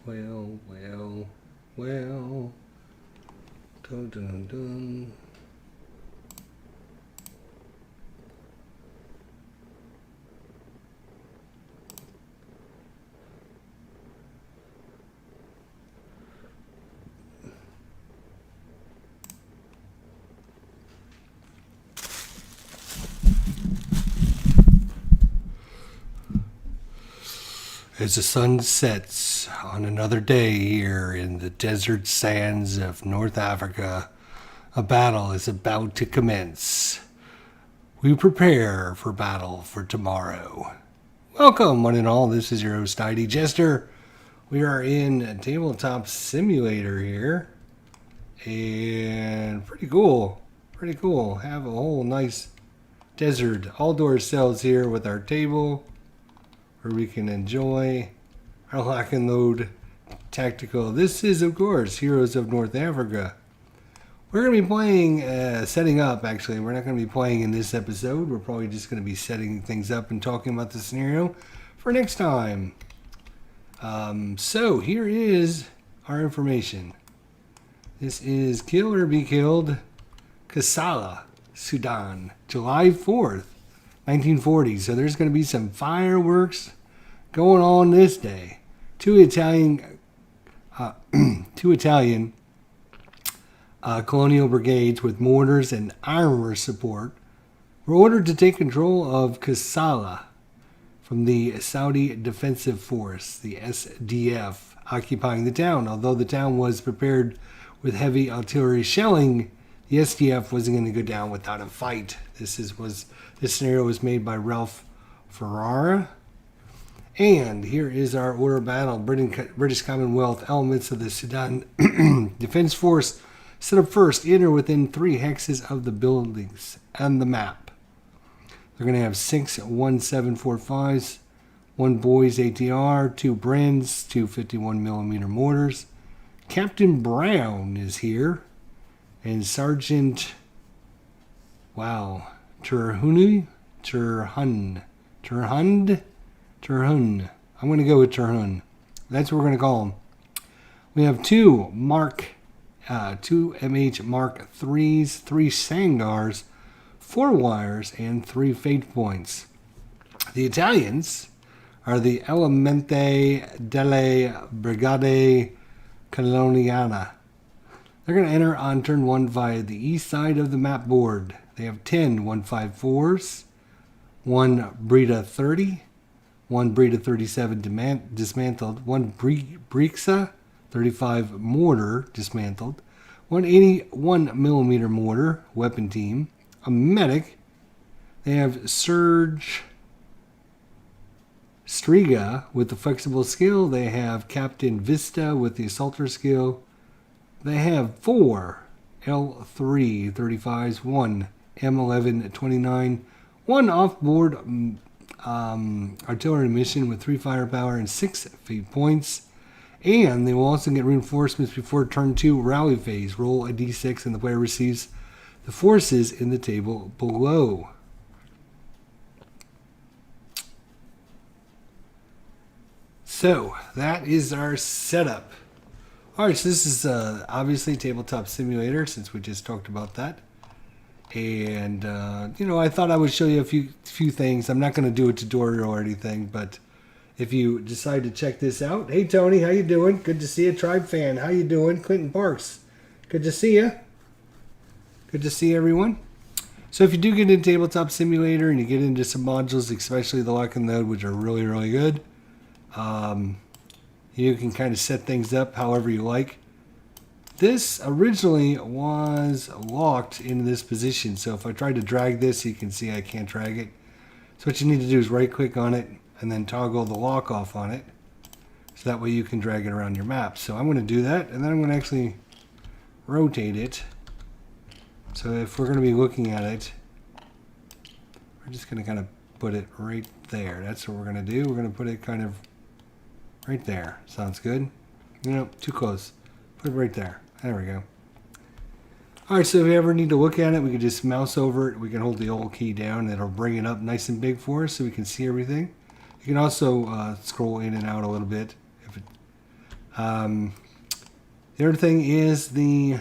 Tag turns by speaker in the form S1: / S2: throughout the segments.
S1: Well, well, well. Dun, dun, dun. As the sun sets on another day here in the desert sands of North Africa, a battle is about to commence. We prepare for battle for tomorrow. Welcome, one and all. This is your host, ID Jester. We are in Tabletop Simulator here. And pretty cool. Pretty cool. Have a whole nice desert outdoor cells here with our table, where we can enjoy our lock and load tactical. This is, of course, Heroes of North Africa. We're going to be playing, setting up, actually. We're not going to be playing in this episode. We're probably just going to be setting things up and talking about the scenario for next time. So here is our information. This is Kill or Be Killed, Kassala, Sudan, July 4th. 1940. So there's going to be some fireworks going on this day. Two Italian colonial brigades with mortars and armor support were ordered to take control of Kassala from the Saudi Defensive Force, the SDF, occupying the town. Although the town was prepared with heavy artillery shelling, the SDF wasn't going to go down without a fight. This scenario was made by Ralph Ferrara. And here is our order of battle. British Commonwealth elements of the Sudan Defense Force set up first in or within 3 hexes of the buildings and the map. They're going to have 6 1745s, 1 Boys ATR, 2 Brens, 2 51mm mortars. Captain Brown is here. And Sergeant, Terhun. I'm going to go with Terhun. That's what we're going to call him. We have 2 MH Mark 3s, 3 Sangars, 4 wires, and 3 fate points. The Italians are the Elemente delle Brigate Coloniana. They're going to enter on turn 1 via the east side of the map board. They have 10 154s, 1 Breda 30, 1 Breda 37 dismantled, 1 Brixa 35 mortar dismantled, 1 81mm mortar weapon team, a medic. They have Serge Striga with the flexible skill. They have Captain Vista with the assaulter skill. They have 4 L3 35s, 1 M11 29, 1 off-board artillery mission with 3 firepower and 6 fate points. And they will also get reinforcements before turn 2 rally phase. Roll a d6 and the player receives the forces in the table below. So that is our setup. Alright, so this is obviously Tabletop Simulator, since we just talked about that. And, I thought I would show you a few things. I'm not going to do a tutorial or anything, but if you decide to check this out. Hey, Tony, how you doing? Good to see you. Tribe fan, how you doing? Clinton Parks, good to see you. Good to see everyone. So if you do get into Tabletop Simulator and you get into some modules, especially the lock and load, which are really, really good, you can kind of set things up however you like. This originally was locked in this position, so if I try to drag this, you can see I can't drag it. So what you need to do is right click on it and then toggle the lock off on it, so that way you can drag it around your map. So I'm going to do that, and then I'm going to actually rotate it. So if we're going to be looking at it, we're just going to kind of put it right there. That's what we're going to do. We're going to put it kind of right there. Sounds good? Too close. Put it right there. There we go. Alright, so if you ever need to look at it, we can just mouse over it. We can hold the Alt key down, and it'll bring it up nice and big for us so we can see everything. You can also scroll in and out a little bit. The other thing is the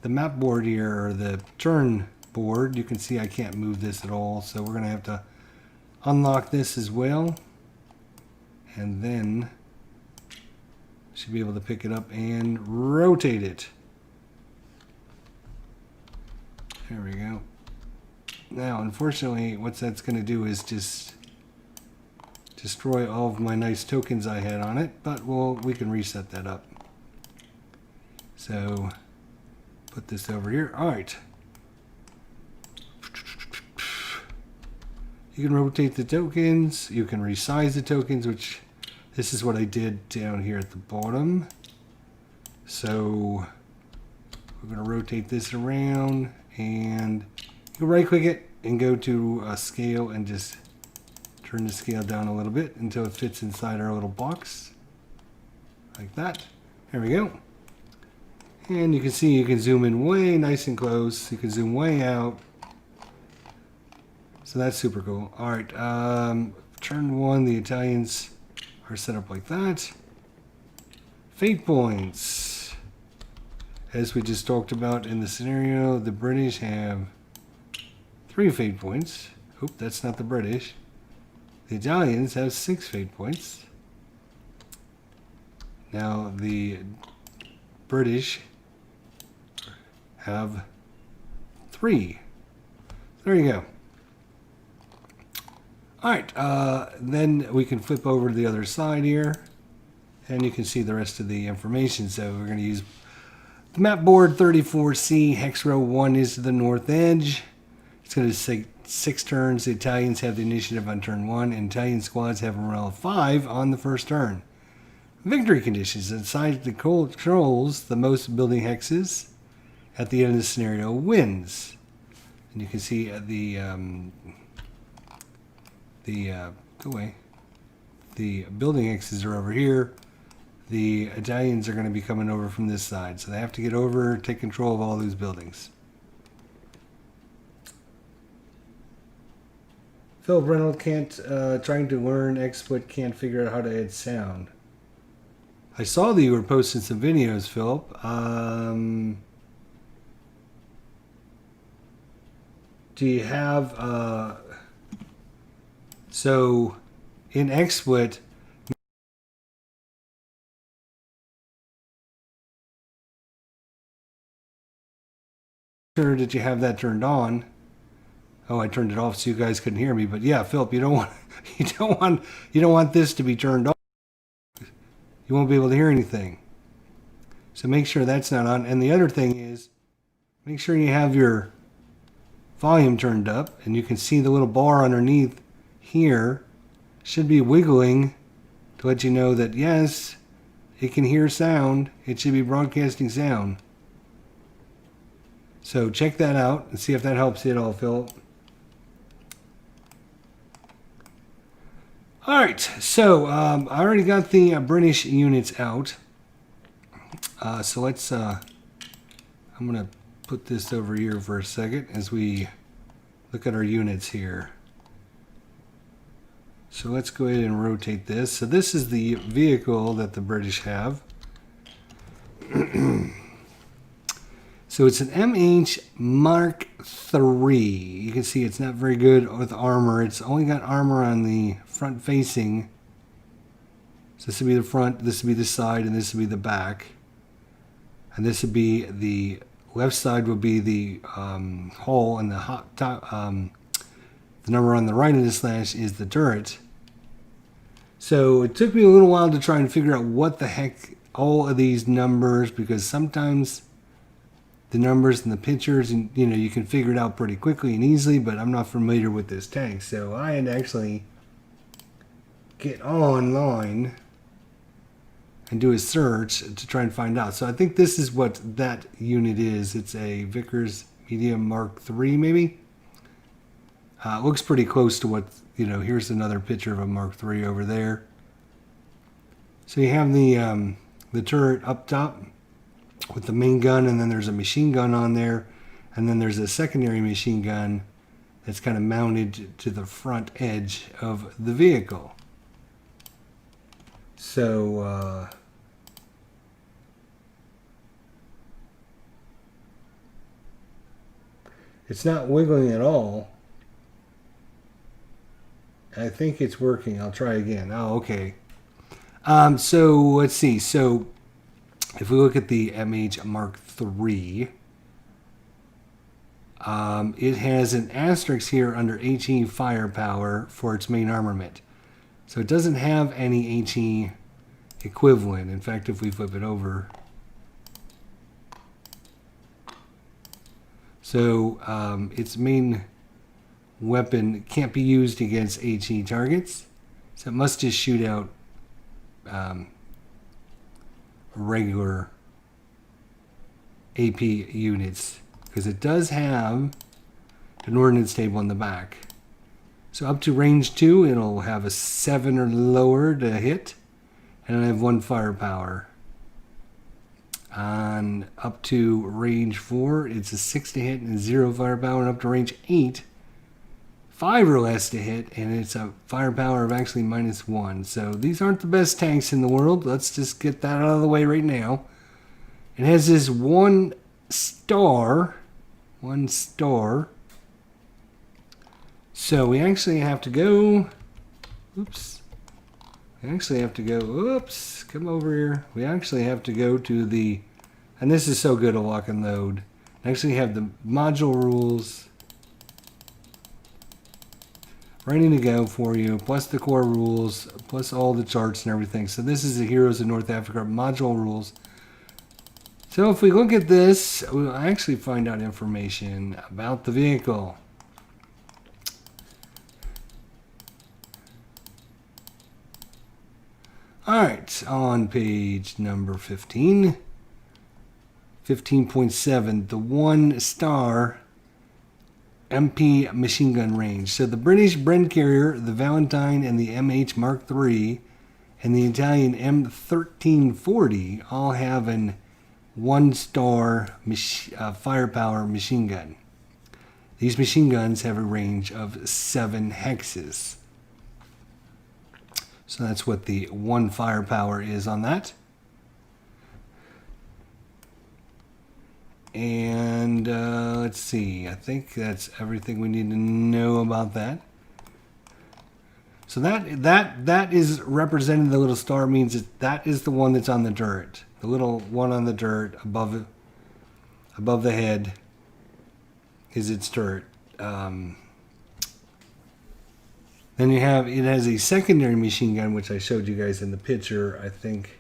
S1: map board here, or the turn board. You can see I can't move this at all, so we're going to have to unlock this as well. And then should be able to pick it up and rotate it. There we go. Now, unfortunately, what that's going to do is just destroy all of my nice tokens I had on it, but we can reset that up. So, put this over here. All right. You can rotate the tokens. You can resize the tokens, which this is what I did down here at the bottom. So, we're going to rotate this around, and you can right click it and go to scale and just turn the scale down a little bit until it fits inside our little box. Like that. There we go. And you can see you can zoom in way nice and close. You can zoom way out. So that's super cool. All right. Turn 1, the Italians are set up like that. Fate points. As we just talked about in the scenario, the British have 3 fate points. Oop, that's not the British. The Italians have 6 fate points. Now the British have 3. There you go. Alright, then we can flip over to the other side here, and you can see the rest of the information. So we're going to use the map board 34C. Hex row 1 is the north edge. It's going to say 6 turns. The Italians have the initiative on turn 1, and Italian squads have a morale of 5 on the first turn. Victory conditions. Inside the controls the most building hexes at the end of the scenario wins. And you can see the building hexes are over here. The Italians are going to be coming over from this side, so they have to get over, take control of all those buildings. Philip Reynolds trying to learn XSplit, can't figure out how to add sound. I saw that you were posting some videos, Philip. Do you have so in XSplit, sure that you have that turned on. Oh, I turned it off so you guys couldn't hear me. But yeah, Philip, you don't want this to be turned off. You won't be able to hear anything. So make sure that's not on. And the other thing is, make sure you have your volume turned up, and you can see the little bar underneath here should be wiggling to let you know that yes, it can hear sound. It should be broadcasting sound. So check that out and see if that helps you at all, Philip. All right, so I already got the British units out. So let's, I'm going to put this over here for a second as we look at our units here. So let's go ahead and rotate this. So this is the vehicle that the British have. So it's an MH Mark III. You can see it's not very good with armor. It's only got armor on the front facing. So this would be the front, this would be the side, and this would be the back. And this would be the left side would be the hull, and the top, the number on the right of the slash is the turret. So it took me a little while to try and figure out what the heck all of these numbers, because sometimes the numbers and the pictures, and you can figure it out pretty quickly and easily, but I'm not familiar with this tank, so I had to actually get online and do a search to try and find out. So I think this is what that unit is. It's a Vickers Medium Mark III, maybe. It looks pretty close to what, here's another picture of a Mark III over there. So you have the turret up top with the main gun, and then there's a machine gun on there, and then there's a secondary machine gun that's kind of mounted to the front edge of the vehicle. So it's not wiggling at all. I think it's working. I'll try again. Oh, okay. So let's see. So if we look at the MH Mark III, it has an asterisk here under HE firepower for its main armament. So it doesn't have any HE equivalent. In fact, if we flip it over, so its main weapon can't be used against HE targets. So it must just shoot out regular AP units, because it does have an ordnance table in the back. So up to range 2, it'll have a 7 or lower to hit, and it'll have 1 firepower. On up to range 4, it's a 6 to hit and 0 firepower, and up to range 8, 5 or less to hit, and it's a firepower of actually -1. So these aren't the best tanks in the world. Let's just get that out of the way right now. It has this 1 star. So we actually have to go, come over here. We actually have to go to the, and this is so good to lock and load. I actually have the module rules ready to go for you, plus the core rules, plus all the charts and everything. So this is the Heroes of North Africa module rules. So if we look at this, we'll actually find out information about the vehicle. Alright, on page number 15, 15.7, the 1 star MP machine gun range. So the British Bren carrier, the Valentine, and the MH Mark III, and the Italian M1340 all have an 1 star firepower machine gun. These machine guns have a range of 7 hexes. So that's what the 1 firepower is on that. And let's see, I think that's everything we need to know about that. So that is represented, the little star means that is the one that's on the turret. The little one on the turret above the head is its turret. Then it has a secondary machine gun, which I showed you guys in the picture, I think.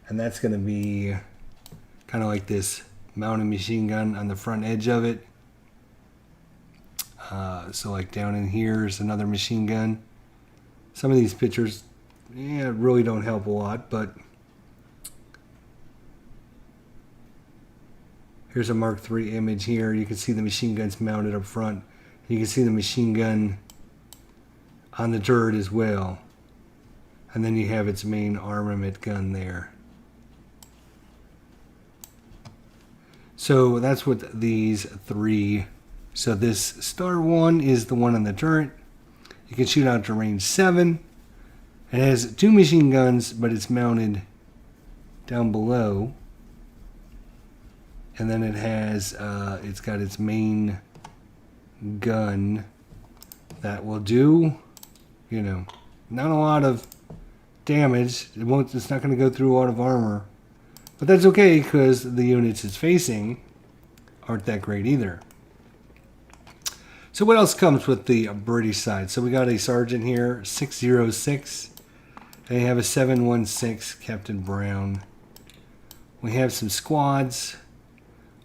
S1: And that's going to be kind of like this mounted machine gun on the front edge of it. So like down in here is another machine gun. Some of these pictures, really don't help a lot, but here's a Mark III image here. You can see the machine guns mounted up front. You can see the machine gun on the turret as well. And then you have its main armament gun there. So that's what these 3. So this star 1 is the one on the turret. You can shoot out to range 7. It has 2 machine guns, but it's mounted down below. And then it has, it's got its main gun that will do, not a lot of damage. It's not going to go through a lot of armor. But that's okay, because the units it's facing aren't that great either. So what else comes with the British side? So we got a sergeant here, 606. They have a 716, Captain Brown. We have some squads,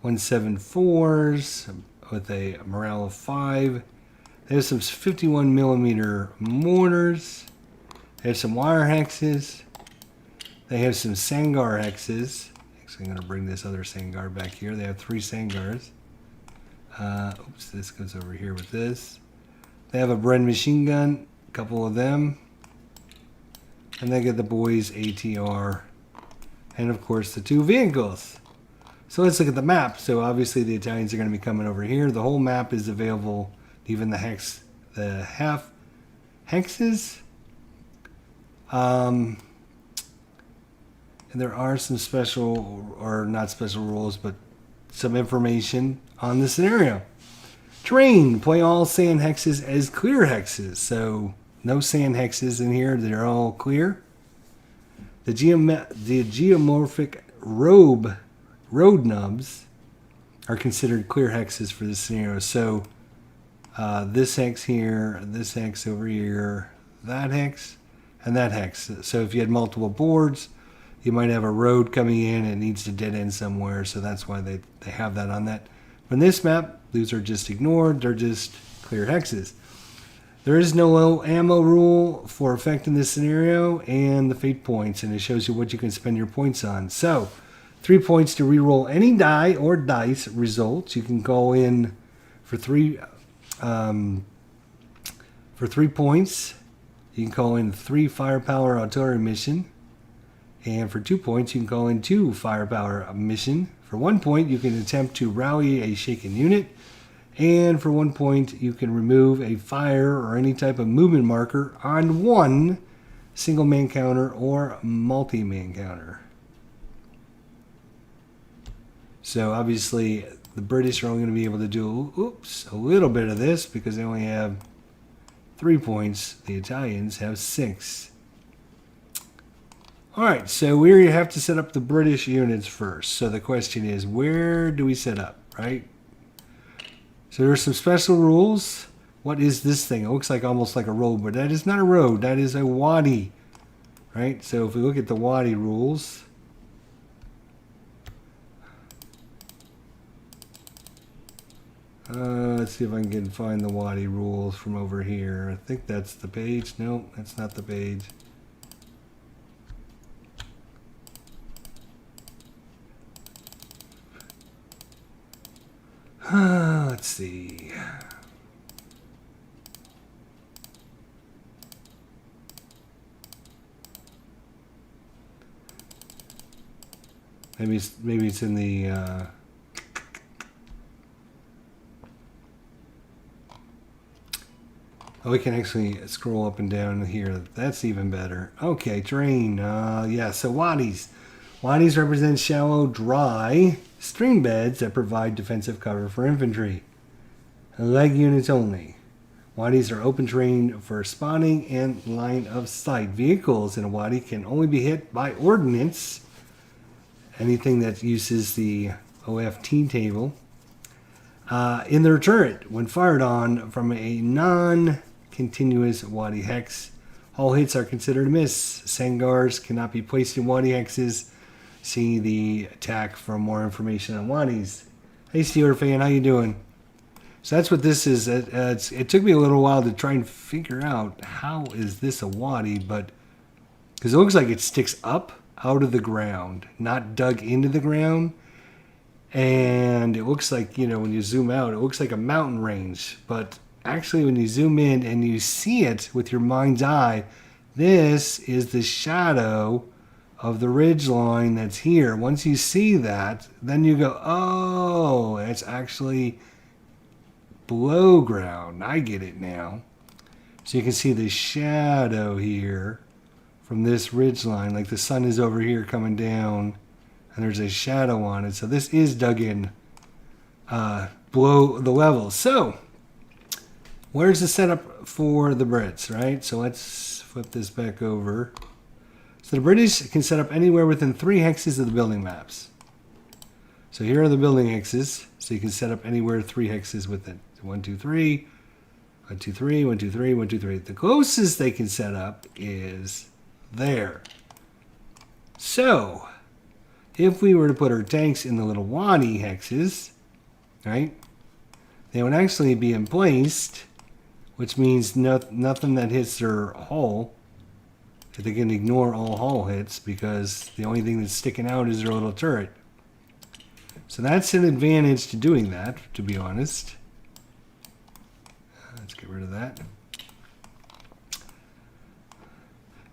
S1: 174s with a morale of 5. They have some 51 millimeter mortars. They have some wire hexes. They have some Sangar hexes. Actually, I'm going to bring this other Sangar back here. They have 3 Sangars. This goes over here with this. They have a Bren machine gun, a couple of them. And they get the boys ATR. And of course the 2 vehicles. So let's look at the map. So obviously the Italians are going to be coming over here. The whole map is available, even the half hexes. And there are some special, or not special rules, but some information on the scenario. Terrain, play all sand hexes as clear hexes. So no sand hexes in here, they're all clear. The geomorphic road nubs are considered clear hexes for this scenario. So this hex here, this hex over here, that hex, and that hex. So if you had multiple boards, you might have a road coming in and it needs to dead end somewhere, so that's why they have that on that. But in this map, these are just ignored, they're just clear hexes. There is no low ammo rule for effect in this scenario, and the fate points, and it shows you what you can spend your points on. So, 3 points to reroll any die or dice results. You can go in for 3 points. You can call in 3 firepower artillery mission. And for 2 points, you can call in 2 firepower mission. For 1 point, you can attempt to rally a shaken unit. And for 1 point, you can remove a fire or any type of movement marker on 1 single man counter or multi-man counter. So obviously, the British are only going to be able to do a little bit of this because they only have 3 points. The Italians have 6. Alright, so we have to set up the British units first. So the question is, where do we set up, right? So there are some special rules. What is this thing? It looks like almost like a road, but that is not a road. That is a wadi, right? So if we look at the wadi rules, let's see if I can find the wadi rules from over here. I think that's the page. No, that's not the page. Let's see. Maybe it's in the oh, we can actually scroll up and down here. That's even better. Okay, terrain. Yeah, so wadis. Wadis represent shallow, dry stream beds that provide defensive cover for infantry. Leg units only. Wadis are open terrain for spotting and line of sight. Vehicles in a wadi can only be hit by ordnance. Anything that uses the OFT table. In their turret, when fired on from a non-continuous wadi hex, all hits are considered a miss. Sangars cannot be placed in wadi hexes. See the attack for more information on wadis. Hey Steeler fan, how you doing? So that's what this is. It took me a little while to try and figure out how is this a wadi, but because it looks like it sticks up out of the ground, not dug into the ground. And it looks like, you know, when you zoom out, it looks like a mountain range. But actually, when you zoom in and you see it with your mind's eye, this is the shadow of the ridge line that's here. Once you see that, then you go, oh, it's actually below ground. I get it now. So you can see the shadow here from this ridge line, like the sun is over here coming down, and there's a shadow on it. So this is dug in below the level. So where's the setup for the Brits, right? So let's flip this back over. So the British can set up anywhere within 3 hexes of the building maps. So here are the building hexes. So you can set up anywhere 3 hexes within. So 1, 2, 3, 1, 2, 3, 1, 2, 3, 1, 2, 3. The closest they can set up is there. So if we were to put our tanks in the little wadi hexes, right, they would actually be emplaced, which means nothing that hits their hull. They can ignore all hull hits because the only thing that's sticking out is their little turret. So that's an advantage to doing that, to be honest. Let's get rid of that.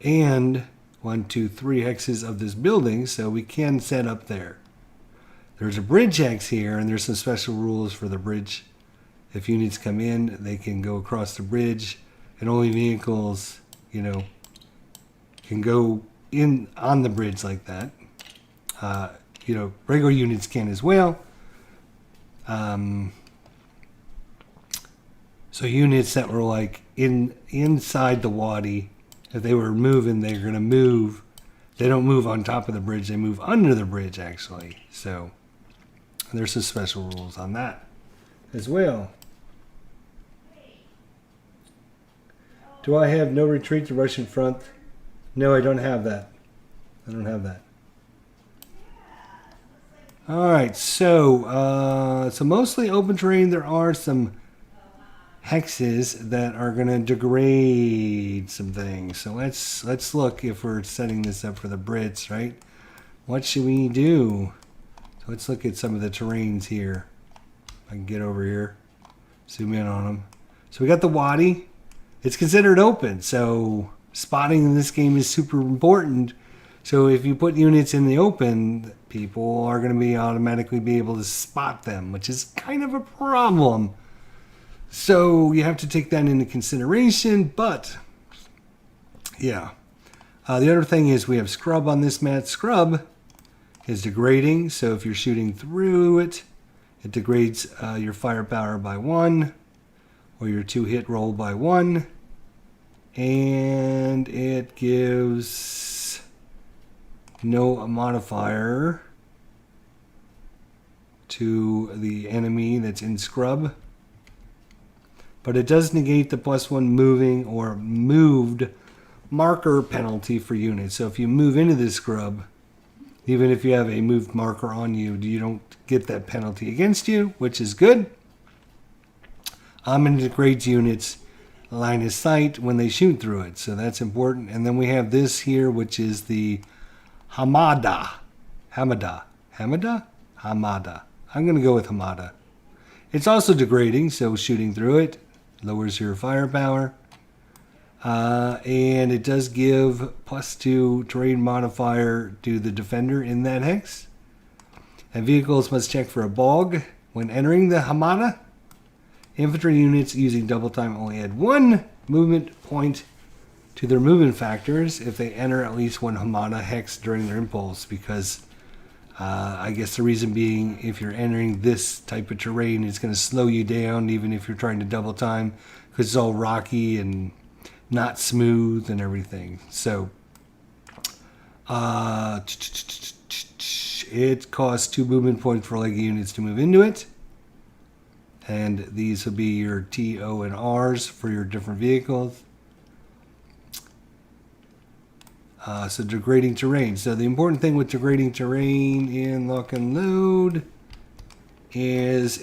S1: And 1, 2, 3 hexes of this building, so we can set up there. There's a bridge hex here, and there's some special rules for the bridge. If units come in, they can go across the bridge, and only vehicles, you know, can go in on the bridge like that. regular units can as well. So units that were like inside the wadi, if they were moving, they're going to move. They don't move on top of the bridge. They move under the bridge, actually. So there's some special rules on that as well. Do I have no retreat to Russian front? No, I don't have that. I don't have that. All right, so mostly open terrain. There are some hexes that are going to degrade some things. So let's look if we're setting this up for the Brits, right? What should we do? So let's look at some of the terrains here. I can get over here, zoom in on them. So we got the wadi. It's considered open, so spotting in this game is super important. So if you put units in the open, people are going to be automatically be able to spot them, which is kind of a problem. So you have to take that into consideration, but yeah. The other thing is we have scrub on this mat. Scrub is degrading, so if you're shooting through it, it degrades your firepower by 1, or your 2-hit roll by 1, and it gives no modifier to the enemy that's in scrub. But it does negate the +1 moving or moved marker penalty for units. So if you move into this scrub, even if you have a moved marker on you, you don't get that penalty against you, which is good. And it degrades units line of sight when they shoot through it. So that's important. And then we have this here, which is the Hamada. Hamada. Hamada? Hamada. I'm going to go with Hamada. It's also degrading, so shooting through it lowers your firepower. And it does give +2 terrain modifier to the defender in that hex. And vehicles must check for a bog when entering the Hamada. Infantry units using double time only add 1 movement point to their movement factors if they enter at least 1 Hamada hex during their impulse, because I guess the reason being, if you're entering this type of terrain, it's going to slow you down even if you're trying to double time, because it's all rocky and not smooth and everything. So it costs 2 movement points for leggy units to move into it. And these will be your T, O, and R's for your different vehicles. So degrading terrain. So the important thing with degrading terrain in lock and load is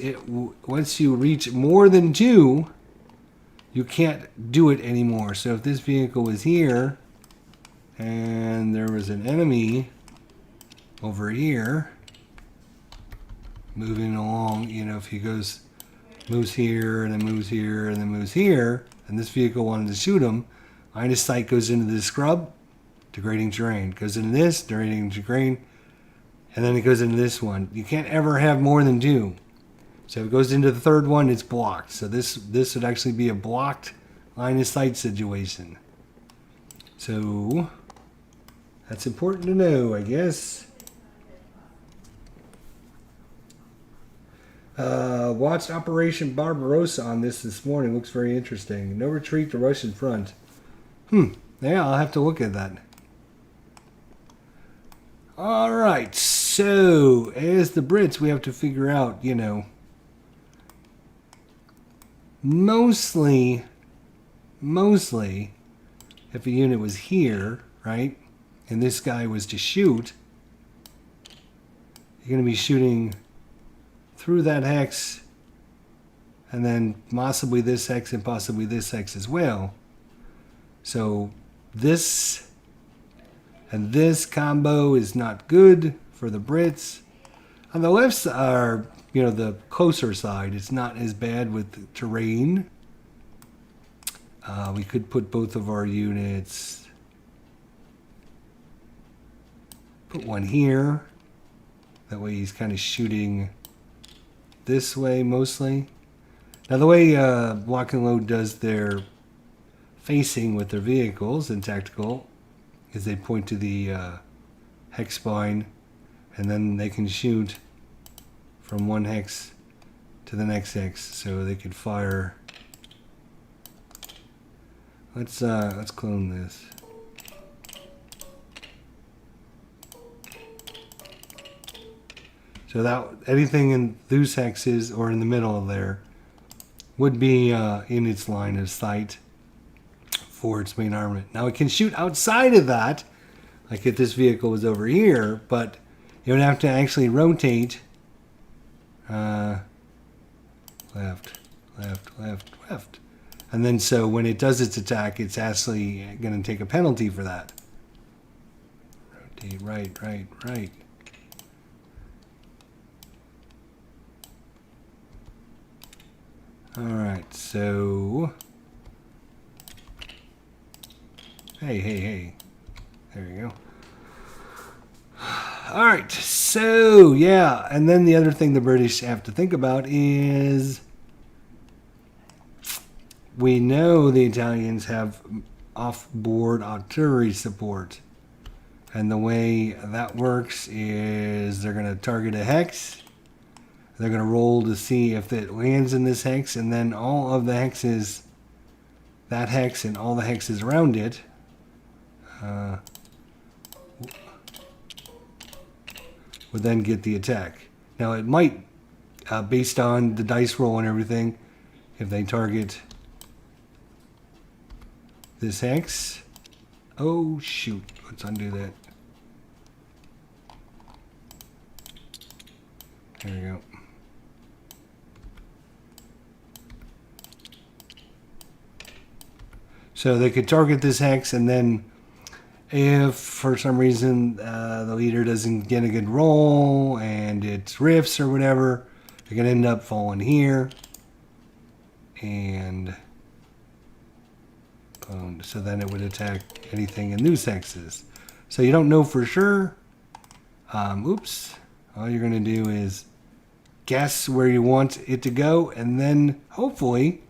S1: once you reach more than 2, you can't do it anymore. So if this vehicle was here and there was an enemy over here moving along, if he moves here and then moves here and then moves here, and this vehicle wanted to shoot him, line of sight goes into the scrub, degrading terrain. Goes into this, degrading terrain, and then it goes into this one. You can't ever have more than 2. So if it goes into the third one, it's blocked. So this would actually be a blocked line of sight situation. So that's important to know, I guess. Watched Operation Barbarossa on this morning. Looks very interesting. No retreat to Russian front. Yeah, I'll have to look at that. Alright, so as the Brits, we have to figure out, mostly, if a unit was here, right, and this guy was to shoot, you're going to be shooting through that hex, and then possibly this hex and possibly this hex as well. So this and this combo is not good for the Brits. On the left are, the closer side. It's not as bad with terrain. We could put both of our units. Put one here. That way he's kind of shooting this way mostly. Now the way Lock and Load does their facing with their vehicles in tactical is they point to the hex spine, and then they can shoot from one hex to the next hex, so they could fire. Let's clone this. So that anything in those hexes or in the middle of there would be in its line of sight for its main armament. Now it can shoot outside of that, like if this vehicle was over here, but you would have to actually rotate left, left, left, left. And then so when it does its attack, it's actually going to take a penalty for that. Rotate right, right, right. Alright, so... Hey, hey, hey. There you go. Alright, so, yeah. And then the other thing the British have to think about is... We know the Italians have off-board artillery support. And the way that works is they're going to target a hex. They're going to roll to see if it lands in this hex, and then all of the hexes, that hex and all the hexes around it, would then get the attack. Now it might, based on the dice roll and everything, if they target this hex, oh shoot, let's undo that. There we go. So they could target this hex, and then if for some reason the leader doesn't get a good roll and it's rifts or whatever, they can end up falling here. And boom. So then it would attack anything in those hexes. So you don't know for sure. Oops. All you're going to do is guess where you want it to go, and then hopefully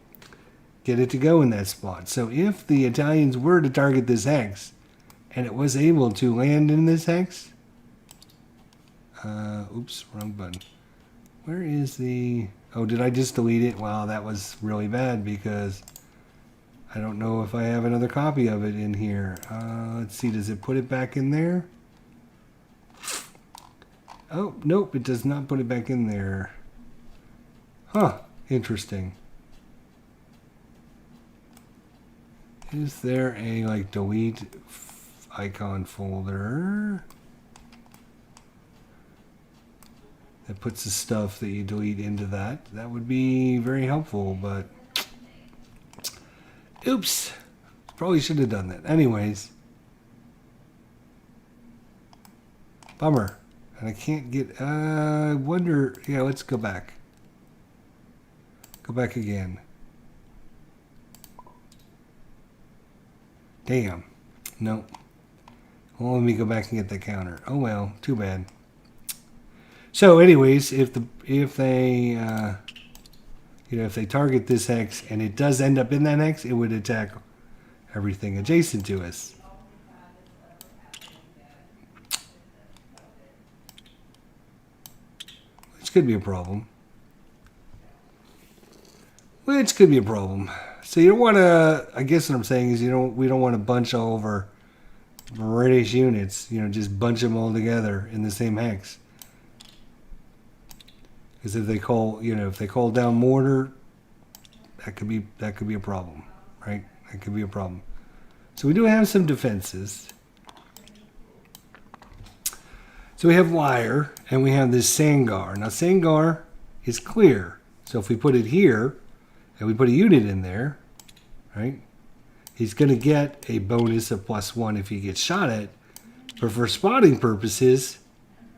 S1: get it to go in that spot. So if the Italians were to target this hex and it was able to land in this hex, oops, wrong button. Where is the, oh, did I just delete it? Wow, that was really bad because I don't know if I have another copy of it in here. Let's see, does it put it back in there? Oh, nope, it does not put it back in there. Huh, interesting. Is there a like delete icon folder that puts the stuff that you delete into that? That would be very helpful, but oops, probably should have done that. Anyways, bummer. And I can't get, I wonder, yeah, let's go back. Go back again. Damn. Nope. Well, let me go back and get the counter. Oh well, too bad. So anyways, if they target this hex and it does end up in that hex, it would attack everything adjacent to us. Which could be a problem. Which could be a problem. So you don't want to, I guess what I'm saying is we don't want to bunch all of our British units, just bunch them all together in the same hex. Because if they call down mortar, that could be a problem, right? That could be a problem. So we do have some defenses. So we have wire and we have this Sangar. Now Sangar is clear. So if we put it here and we put a unit in there, right? He's going to get a bonus of +1 if he gets shot at. But for spotting purposes,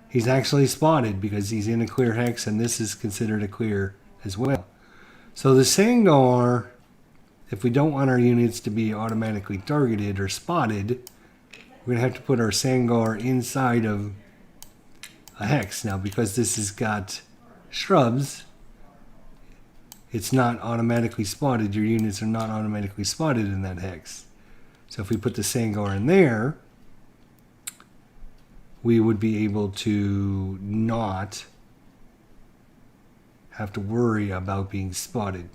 S1: he's actually spotted because he's in a clear hex, and this is considered a clear as well. So the Sangar, if we don't want our units to be automatically targeted or spotted, we're going to have to put our Sangar inside of a hex. Now, because this has got shrubs, it's not automatically spotted. Your units are not automatically spotted in that hex. So if we put the Sangar in there, we would be able to not have to worry about being spotted.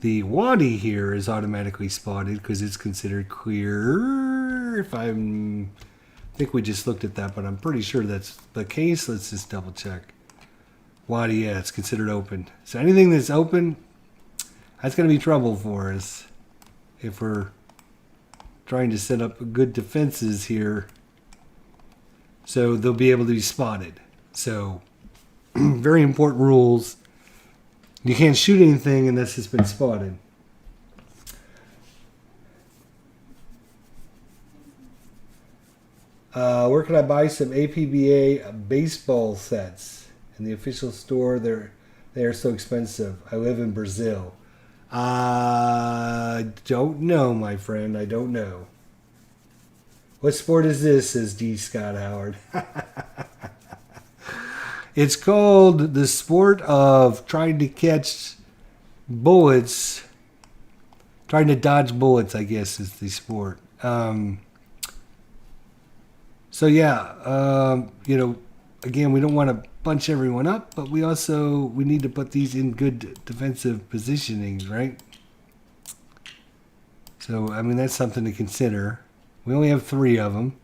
S1: The wadi here is automatically spotted because it's considered clear. I think we just looked at that, but I'm pretty sure that's the case. Let's just double check. Wadi, yeah, it's considered open. So anything that's open, that's going to be trouble for us if we're trying to set up good defenses here. So they'll be able to be spotted. So very important rules. You can't shoot anything unless it's been spotted. Where can I buy some APBA baseball sets? In the official store, they are so expensive. I live in Brazil. Don't know, my friend. I don't know. What sport is this? Says D. Scott Howard. It's called the sport of trying to catch bullets. Trying to dodge bullets, I guess, is the sport. So yeah, again, we don't want to bunch everyone up, but we need to put these in good defensive positionings, right? So, I mean, that's something to consider. We only have 3 of them.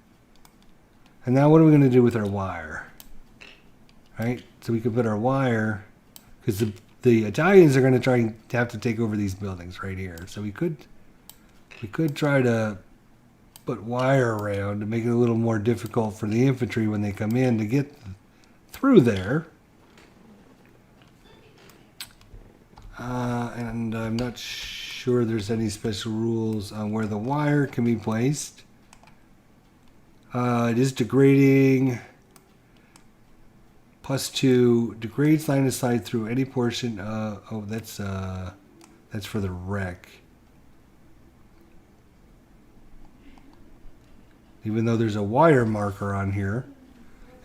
S1: And now what are we going to do with our wire? Right? So we could put our wire, because the Italians are going to try to have to take over these buildings right here. So we could try to put wire around to make it a little more difficult for the infantry when they come in to get through there. And I'm not sure there's any special rules on where the wire can be placed. It is degrading. +2 degrades line of sight through any portion. That's for the wreck. Even though there's a wire marker on here,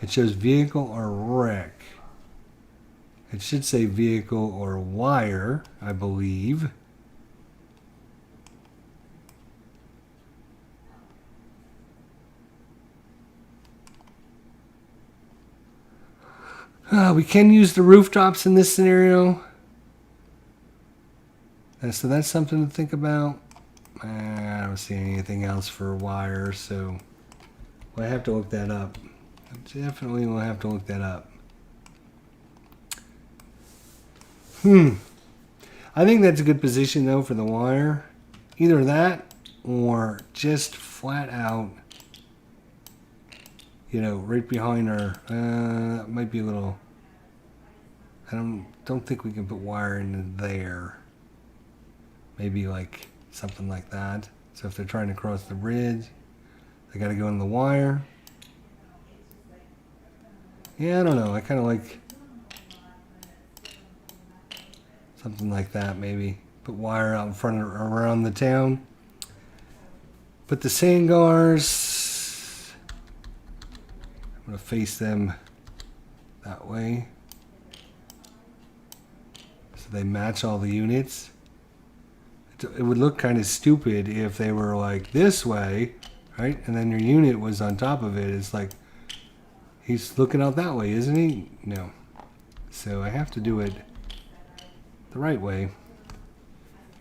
S1: it shows vehicle or wreck. It should say vehicle or wire, I believe. We can use the rooftops in this scenario. So that's something to think about. I don't see anything else for wire, so we'll have to look that up. Definitely we'll have to look that up. I think that's a good position, though, for the wire. Either that or just flat out, right behind our... that might be a little... I don't think we can put wire in there. Maybe like something like that. So if they're trying to cross the bridge, they got to go in the wire. Yeah, I don't know. I kind of like something like that, maybe. Put wire out in front of, around the town. Put the sandgars. I'm going to face them that way. So they match all the units. It would look kind of stupid if they were like this way, right? And then your unit was on top of it. It's like, he's looking out that way, isn't he? No. So I have to do it the right way.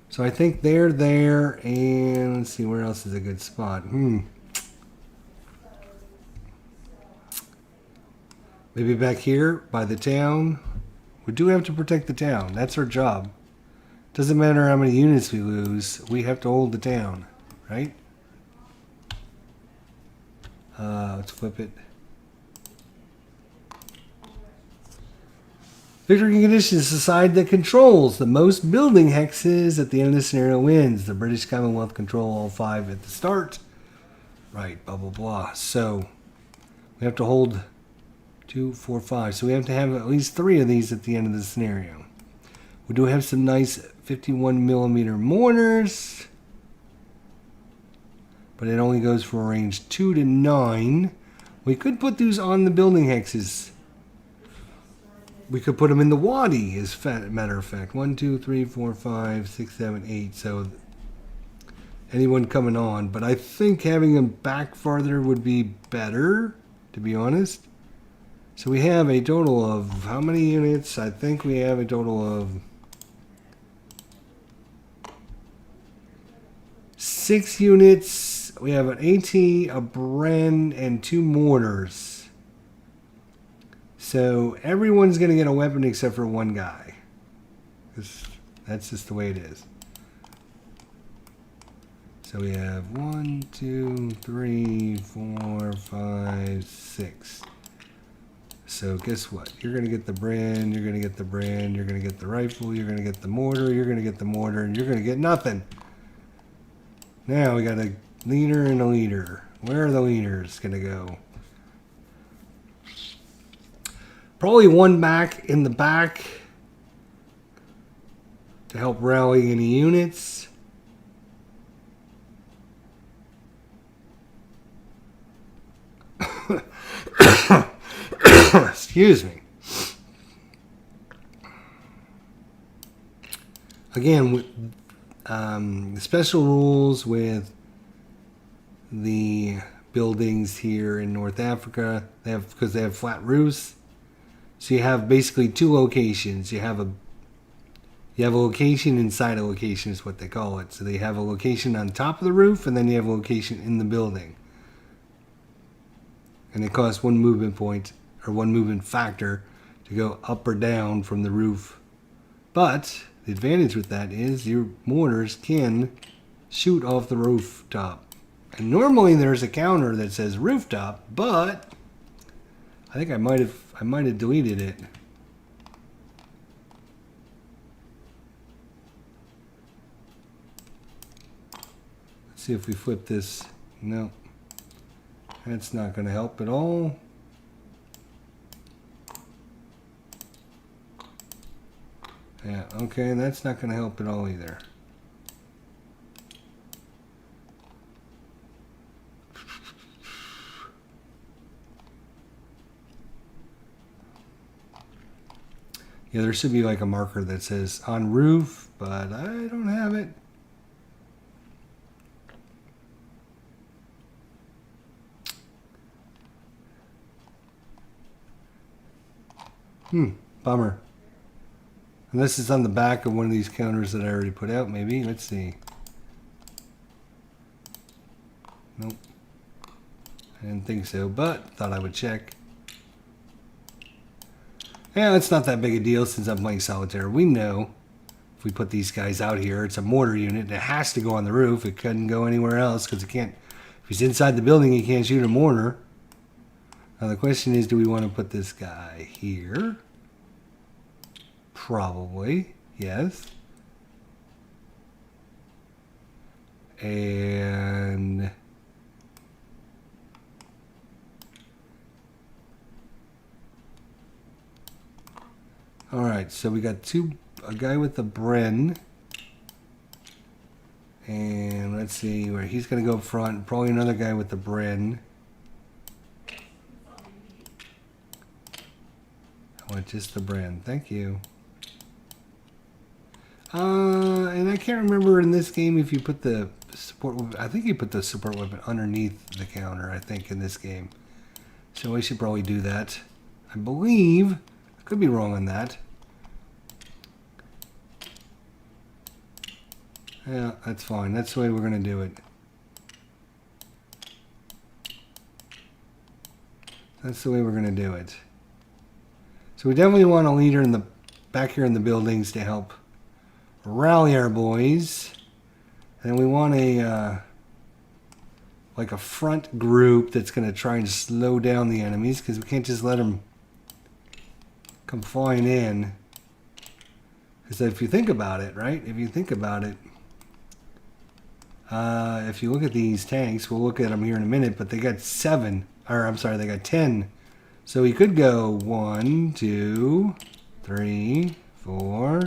S1: So I think they're there, and let's see, where else is a good spot? Maybe back here by the town. We do have to protect the town. That's our job. Doesn't matter how many units we lose, we have to hold the town, right? Let's flip it. Victory conditions is the side that controls the most building hexes at the end of the scenario wins. The British Commonwealth control all 5 at the start. Right, blah, blah, blah. So we have to hold 2, 4, 5. So we have to have at least 3 of these at the end of the scenario. We do have some nice 51mm mortars, but it only goes for a range 2 to 9. We could put these on the building hexes. We could put them in the wadi, as a matter of fact. 1, 2, 3, 4, 5, 6, 7, 8. So anyone coming on. But I think having them back farther would be better, to be honest. So we have a total of how many units? I think we have a total of 6 units. We have an AT, a Bren, and 2 mortars. So everyone's going to get a weapon except for one guy. That's just the way it is. So we have 1, 2, 3, 4, 5, 6. So guess what? You're going to get the Bren, you're going to get the Bren, you're going to get the rifle, you're going to get the mortar, you're going to get the mortar, and you're going to get nothing. Now we got a leader and a leader. Where are the leaders going to go? Probably one back in the back to help rally any units. Excuse me. Again, special rules with the buildings here in North Africa. Because they have flat roofs. So you have basically 2 locations. You have a location inside a location is what they call it. So they have a location on top of the roof, and then you have a location in the building. And it costs 1 movement point or 1 movement factor to go up or down from the roof. But the advantage with that is your mortars can shoot off the rooftop. And normally there's a counter that says rooftop, but I think I might have deleted it. Let's see if we flip this. No. That's not going to help at all. Yeah, okay, that's not going to help at all either. Yeah, there should be like a marker that says on roof, but I don't have it. Bummer. Unless it's on the back of one of these counters that I already put out, maybe. Let's see. Nope. I didn't think so, but thought I would check. Yeah, it's not that big a deal since I'm playing solitaire. We know if we put these guys out here, it's a mortar unit. It has to go on the roof. It couldn't go anywhere else because it can't. If he's inside the building, he can't shoot a mortar. Now the question is, do we want to put this guy here? Probably, yes. And all right, so we got a guy with the Bren. And let's see where he's going to go up front. Probably another guy with the Bren. I want just the Bren. Thank you. And I can't remember in this game if you put the support weapon. I think you put the support weapon underneath the counter, I think, in this game. So I should probably do that. I believe. I could be wrong on that. Yeah, that's fine. That's the way we're going to do it. That's the way we're going to do it. So we definitely want a leader in the back here in the buildings to help rally our boys. And we want a like a front group that's going to try and slow down the enemies, because we can't just let them come flying in. Because if you think about it, right? If you think about it, if you look at these tanks, we'll look at them here in a minute, but they got 7, or I'm sorry, they got 10. So we could go 1, 2, 3, 4,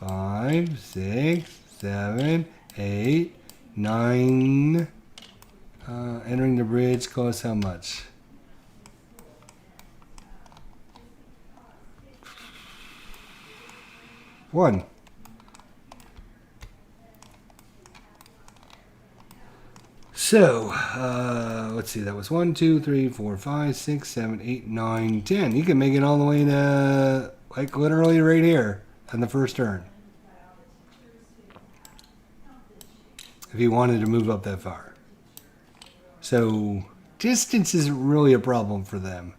S1: 5, 6, 7, 8, 9. Entering the bridge costs how much? One. So, let's see. That was 1, 2, 3, 4, 5, 6, 7, 8, 9, 10. You can make it all the way to, like, literally right here on the first turn. If you wanted to move up that far. So, distance isn't really a problem for them.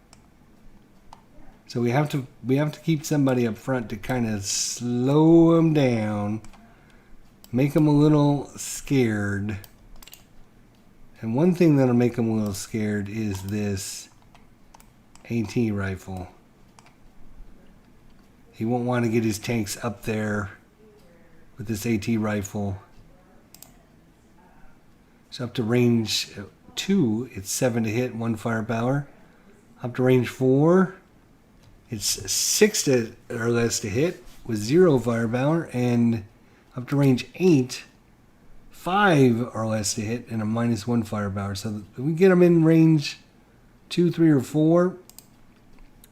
S1: So we have to keep somebody up front to kind of slow them down, make them a little scared. And one thing that'll make them a little scared is this AT rifle. He won't want to get his tanks up there with this AT rifle. So up to range 2, it's 7 to hit, 1 firepower. Up to range 4, it's 6 or less to hit with 0 firepower. And up to range 8, 5 or less to hit and a -1 firepower. So if we get them in range 2, 3, or 4,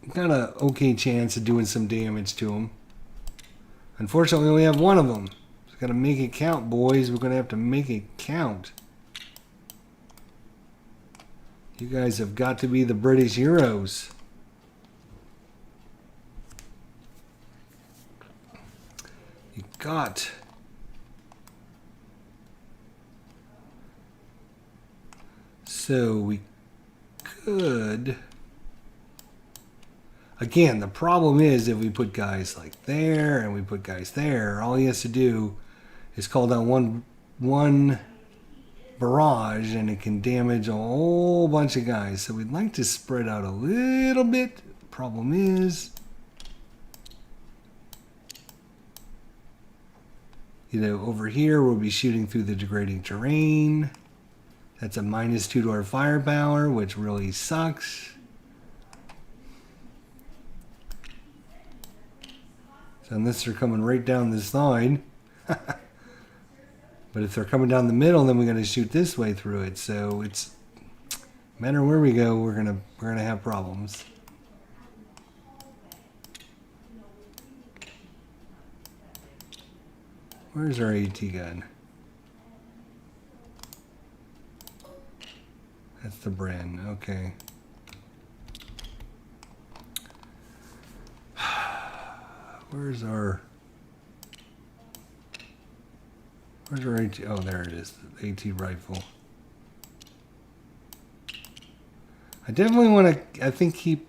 S1: got a okay chance of doing some damage to them. Unfortunately, we only have one of them. We've got to make it count, boys. We're going to have to make it count. You guys have got to be the British heroes. You got. So we could. Again, the problem is if we put guys like there and we put guys there, all he has to do is call down one barrage and it can damage a whole bunch of guys. So we'd like to spread out a little bit. Problem is, over here we'll be shooting through the degrading terrain. That's a -2 to our firepower, which really sucks. So unless they're coming right down this line. But if they're coming down the middle, then we're going to shoot this way through it. So it's no matter where we go, we're gonna have problems. Where's our AT gun? That's the Bren. Okay. Where's our AT? Oh, there it is. The AT rifle. I definitely want to, I think, keep...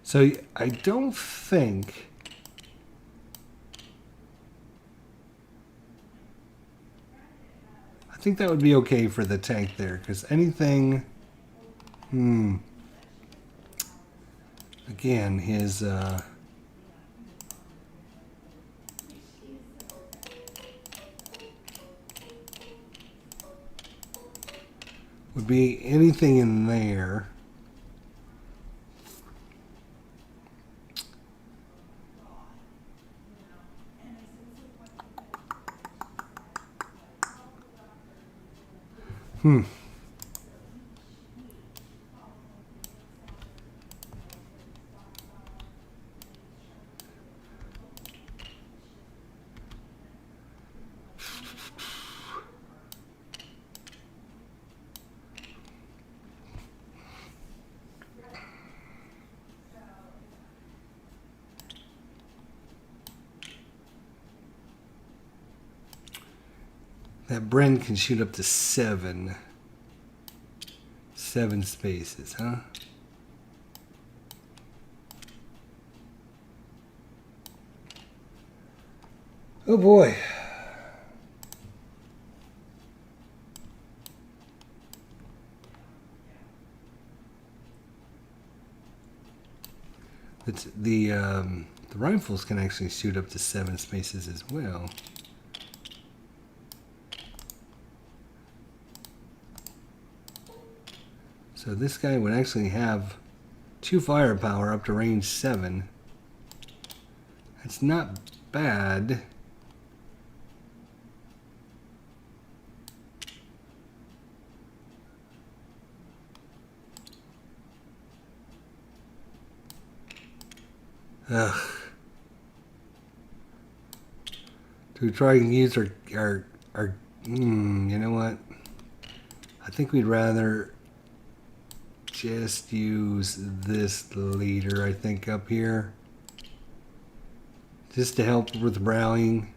S1: So, I don't think... I think that would be okay for the tank there, because anything... Again, his... would be anything in there. That Bren can shoot up to 7 spaces, huh? Oh boy. It's the rifles can actually shoot up to 7 spaces as well. So this guy would actually have 2 firepower up to range 7. That's not bad. Ugh. To try and use our you know what? I think we'd rather just use this leader, I think, up here. Just to help with rallying.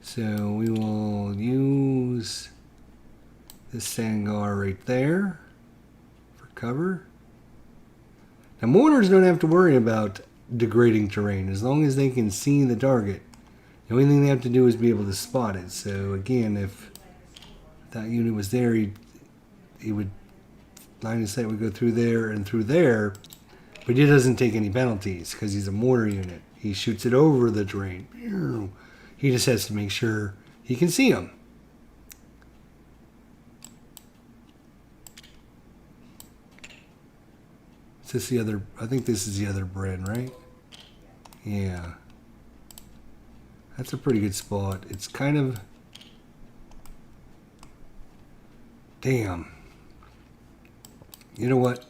S1: So we will use this Sangar right there for cover. Now mortars don't have to worry about degrading terrain as long as they can see the target. The only thing they have to do is be able to spot it. So again, if that unit was there, he would line of sight would go through there and through there, but he doesn't take any penalties because he's a mortar unit. He shoots it over the terrain. He just has to make sure he can see them. Is this the other? I think this is the other Bren, right? Yeah. That's a pretty good spot. It's kind of... Damn. You know what?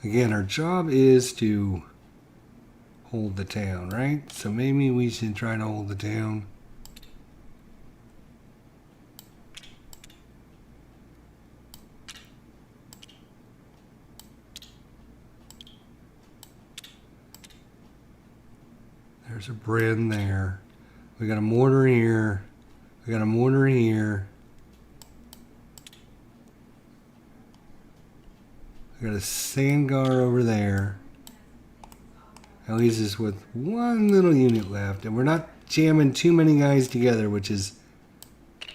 S1: Again, our job is to hold the town, right? So maybe we should try to hold the town. There's a Bren there. We got a mortar here. We got a mortar here. We got a Sangar over there. That leaves us with one little unit left. And we're not jamming too many guys together, which is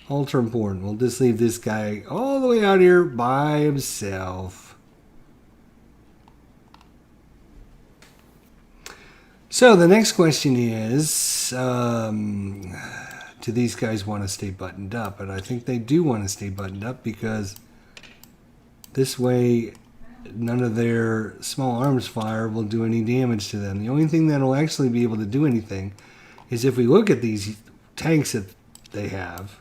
S1: ultra important. We'll just leave this guy all the way out here by himself. So the next question is, do these guys want to stay buttoned up? And I think they do want to stay buttoned up because this way none of their small arms fire will do any damage to them. The only thing that will actually be able to do anything is if we look at these tanks that they have.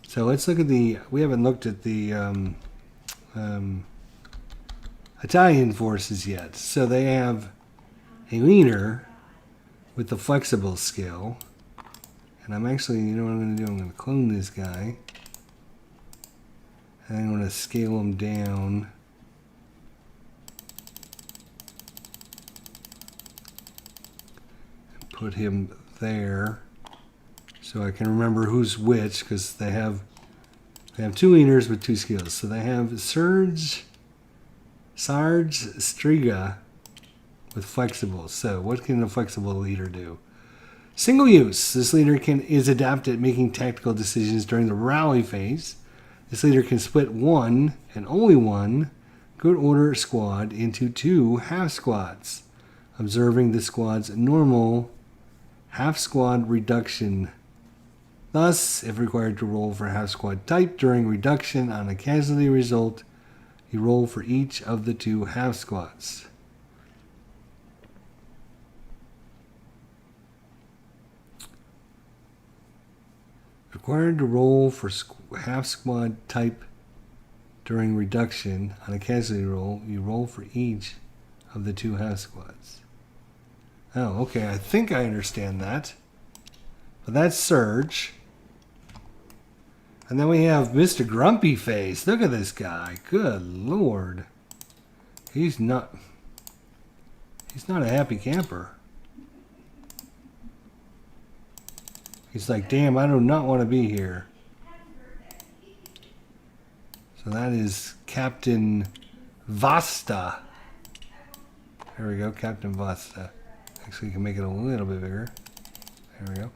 S1: So let's look at the, we haven't looked at the Italian forces yet. So they have a leader with the flexible skill. And I'm actually, you know what I'm going to do? I'm going to clone this guy. And I'm going to scale him down. And put him there. So I can remember who's which, because they have two leaders with two skills. So they have Sarge Striga with flexible. So what can a flexible leader do? Single use. This leader is adept at making tactical decisions during the rally phase. This leader can split one and only one good order squad into two half squads, observing the squad's normal half squad reduction. Thus, if required to roll for half squad type during reduction on a casualty result, you roll for each of the two half squads. Required to roll for half squad type during reduction on a casualty roll, you roll for each of the two half squads. Oh, okay, I think I understand that. But that's Surge. And then we have Mr. Grumpy Face. Look at this guy. Good Lord. He's not a happy camper. He's like, damn, I do not want to be here. So that is Captain Vasta. There we go, Captain Vasta. Actually, we can make it a little bit bigger. There we go.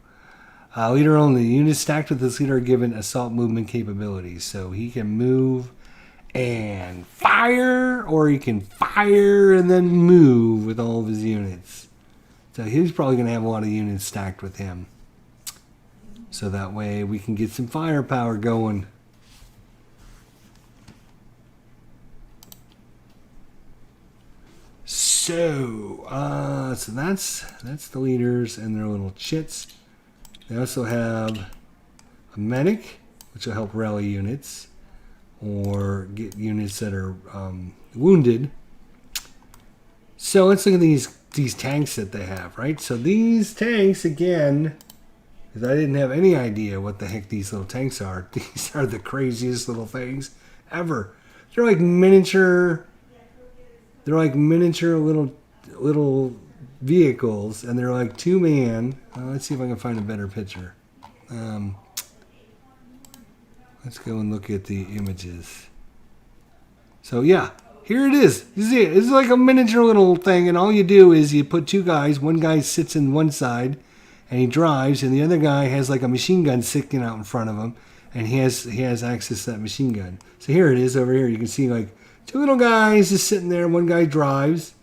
S1: Leader only. Units stacked with this leader are given assault movement capabilities. So he can move and fire, or he can fire and then move with all of his units. So he's probably going to have a lot of units stacked with him. So that way we can get some firepower going. So that's the leaders and their little chits. They also have a medic which will help rally units or get units that are wounded. So let's look at these tanks that they have, right? So these tanks, again, because I didn't have any idea what the heck these little tanks are. These are the craziest little things ever. They're like miniature. They're like miniature little vehicles, and they're like 2-man. Let's see if I can find a better picture. Let's go and look at the images. So yeah, here it is. You see it? It's like a miniature little thing, and all you do is you put 2 guys. One guy sits in one side, and he drives, and the other guy has like a machine gun sticking out in front of him, and he has access to that machine gun. So here it is over here. You can see like 2 little guys just sitting there. One guy drives,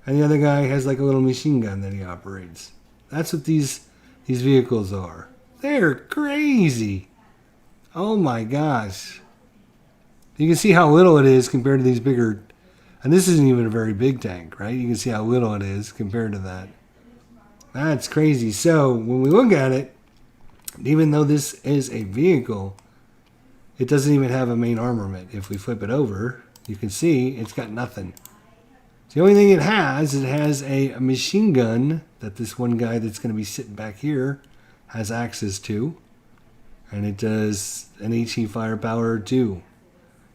S1: and the other guy has like a little machine gun that he operates. That's what these vehicles are. They're crazy. Oh my gosh. You can see how little it is compared to these bigger, and this isn't even a very big tank, right? You can see how little it is compared to that. That's crazy. So when we look at it, even though this is a vehicle, it doesn't even have a main armament. If we flip it over, you can see it's got nothing. The only thing it has a machine gun that this one guy that's going to be sitting back here has access to. And it does an HE firepower too.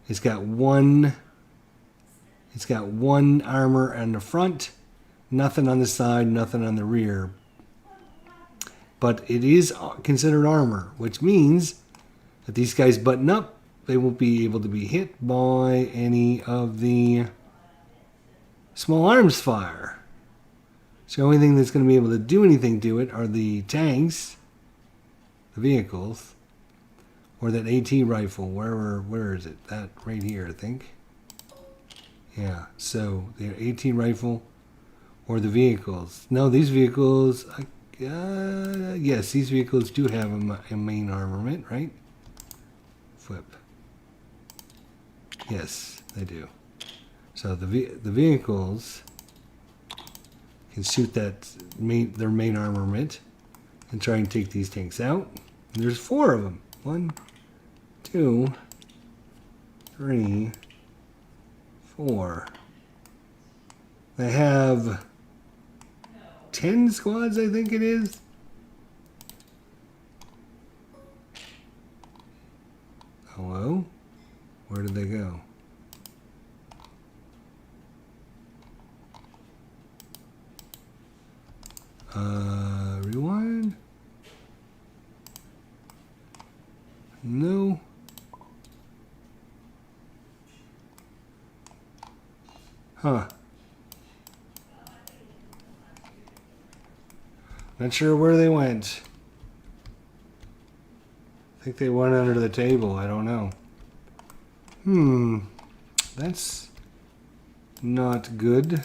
S1: It's got one armor on the front, nothing on the side, nothing on the rear. But it is considered armor, which means that these guys button up, they won't be able to be hit by any of the small arms fire. So the only thing that's going to be able to do anything to it are the tanks, the vehicles, or that AT rifle. Where is it? That right here, I think. Yeah, so the AT rifle or the vehicles. No, these vehicles, yes, these vehicles do have a main armament, right? Flip. Yes, they do. So the vehicles can shoot their main armament and try and take these tanks out. And there's 4 of them. 1, 2, 3, 4. They have 10 squads, I think it is. Hello? Where did they go? Rewind? No. Huh. Not sure where they went. I think they went under the table. I don't know. That's not good.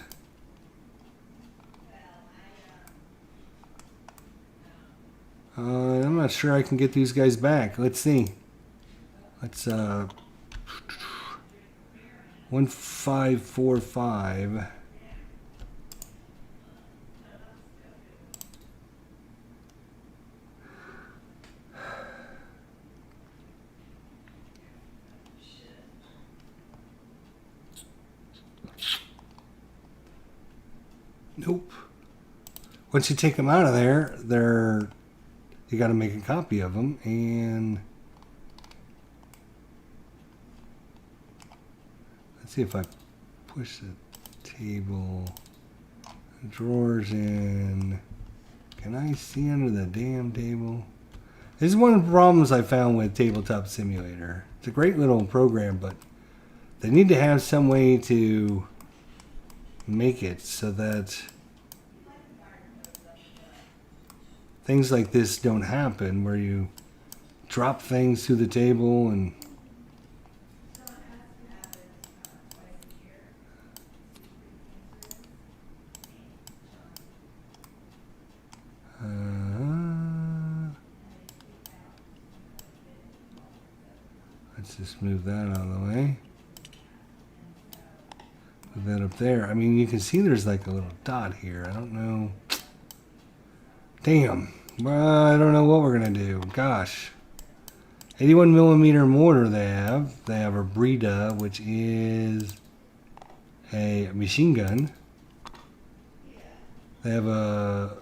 S1: I'm not sure I can get these guys back. Let's see. Let's 1545. Nope. Once you take them out of there, you got to make a copy of them, and let's see if I push the table drawers in. Can I see under the damn table? This is one of the problems I found with Tabletop Simulator. It's a great little program, but they need to have some way to make it so that things like this don't happen, where you drop things through the table and let's just move that out of the way. Put that up there. I mean, you can see there's like a little dot here. I don't know. Damn. I don't know what we're going to do. Gosh. 81 millimeter mortar they have. They have a Breda, which is a machine gun. They have a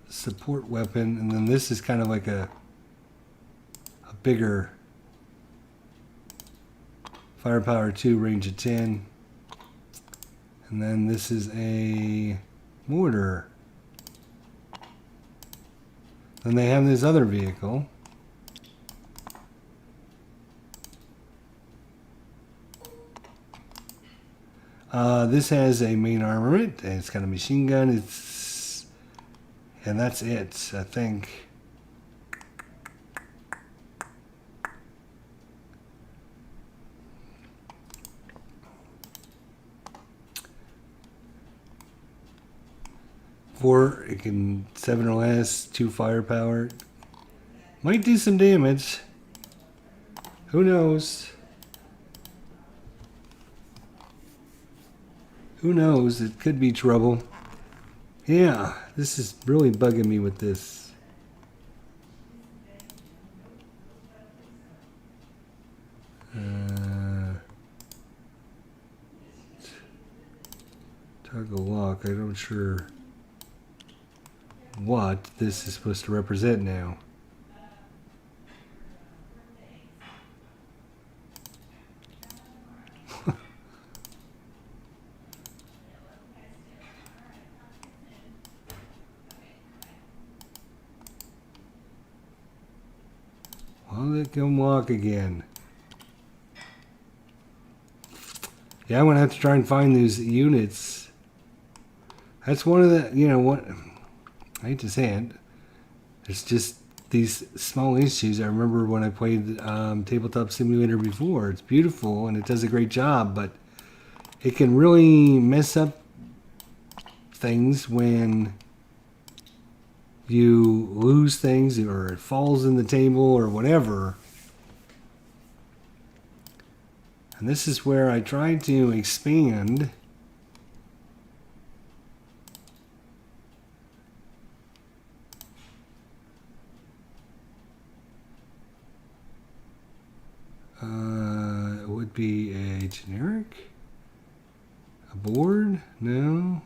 S1: support weapon, and then this is kind of like a bigger firepower 2, range of 10. And then this is a mortar. Then they have this other vehicle. This has a main armament, and it's got a machine gun. And that's it, I think. It can 7 or less, 2 firepower. Might do some damage. Who knows? Who knows? It could be trouble. Yeah, this is really bugging me with this. Toggle lock. I'm not sure what this is supposed to represent now. Well, let them walk again. Yeah, I'm gonna have to try and find these units. That's one of the, you know what, I hate to say it, it's just these small issues. I remember when I played Tabletop Simulator before. It's beautiful and it does a great job, but it can really mess up things when you lose things or it falls in the table or whatever. And this is where I tried to expand it would be a generic, a board, no,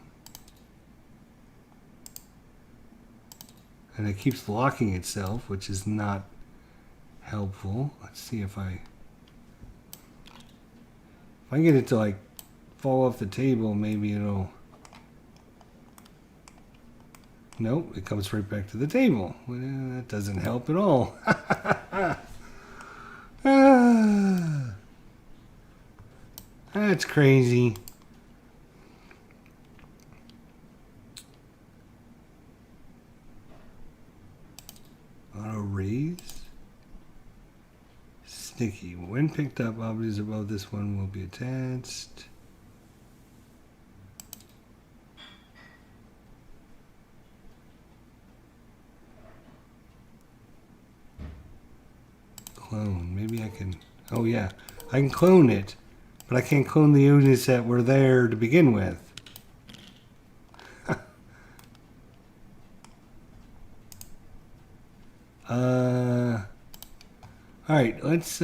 S1: and it keeps locking itself, which is not helpful. Let's see if I get it to like fall off the table, maybe it'll. Nope, it comes right back to the table. Well, that doesn't help at all. That's crazy. Auto raise. Sticky. When picked up, objects above this one will be attached. Clone. Maybe I can. Oh yeah, I can clone it, but I can't clone the units that were there to begin with. All right, let's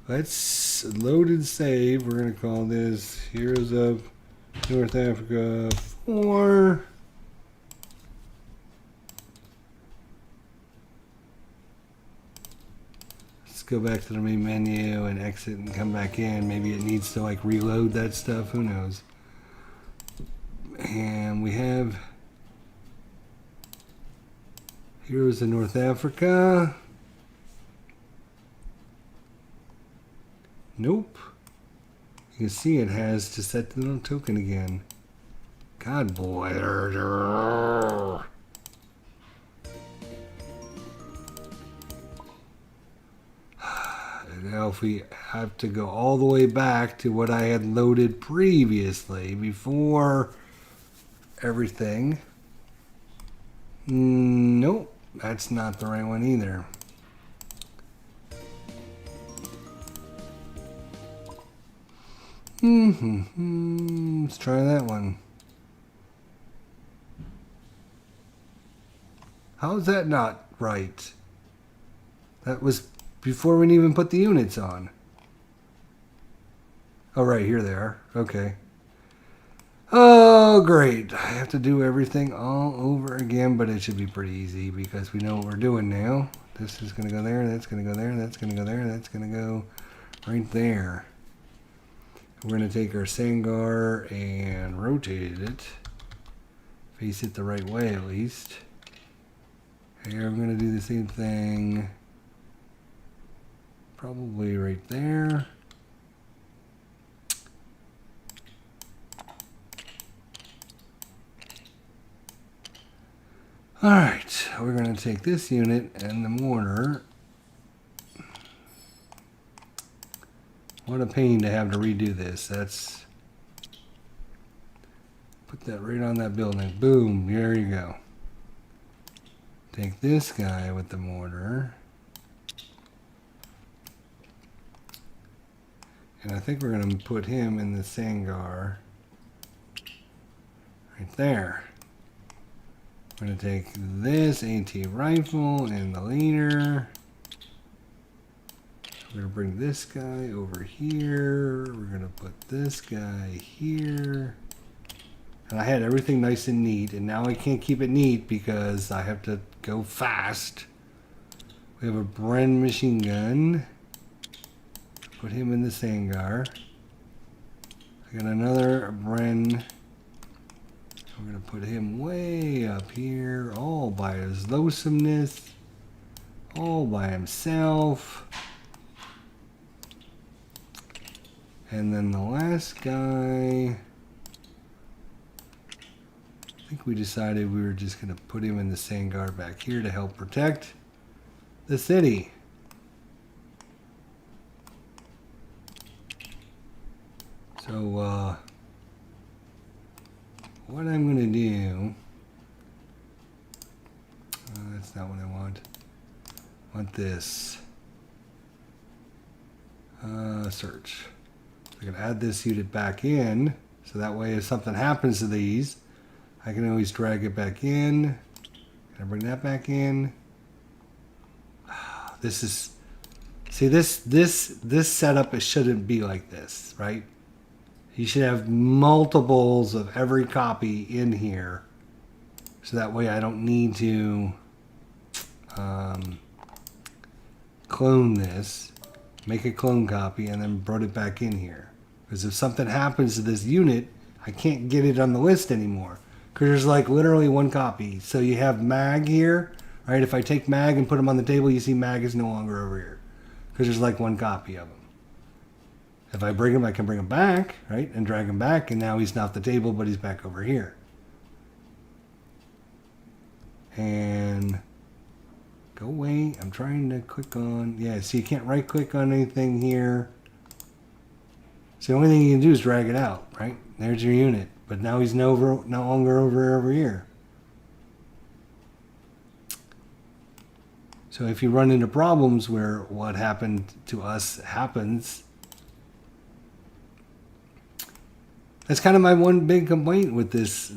S1: let's load and save. We're gonna call this Heroes of North Africa 4. Let's go back to the main menu and exit and come back in. Maybe it needs to like reload that stuff. Who knows? And we have Heroes of North Africa. Nope. You can see it has to set the little token again. God, boy. Now if we have to go all the way back to what I had loaded previously before everything. Nope, that's not the right one either. Let's try that one. How's that not right? That was before we even put the units on. Oh, right, here they are. Okay. Oh, great. I have to do everything all over again, but it should be pretty easy because we know what we're doing now. This is going to go there, that's going to go there, that's going to go there, that's going to go right there. We're going to take our Sangar and rotate it. Face it the right way at least. Here I'm going to do the same thing. Probably right there. Alright, we're going to take this unit and the mortar. What a pain to have to redo this. That's... Put that right on that building. Boom, there you go. Take this guy with the mortar. And I think we're going to put him in the Sangar. Right there. We're going to take this AT rifle and the leader. We're going to bring this guy over here. We're going to put this guy here. And I had everything nice and neat, and now I can't keep it neat because I have to go fast. We have a Bren machine gun. Put him in the Sangar. I got another Bren. We're going to put him way up here, all by his loasomeness, all by himself. And then the last guy, I think we decided we were just going to put him in the Sangar back here to help protect the city. So, what I'm going to do, that's not what I want. I want this. Search. I can add this unit back in, so that way if something happens to these, I can always drag it back in. Can I bring that back in? This is, see this setup, it shouldn't be like this, right? You should have multiples of every copy in here, so that way I don't need to clone this, make a clone copy, and then put it back in here. Because if something happens to this unit, I can't get it on the list anymore. Because there's like literally one copy. So you have Mag here, right? If I take Mag and put him on the table, you see Mag is no longer over here. Because there's like one copy of him. If I bring him, I can bring him back, right? And drag him back, and now he's not the table, but he's back over here. And go away. I'm trying to click on, yeah, so you can't right click on anything here. So the only thing you can do is drag it out, right? There's your unit. But now he's no longer over here. So if you run into problems where what happened to us happens, that's kind of my one big complaint with this.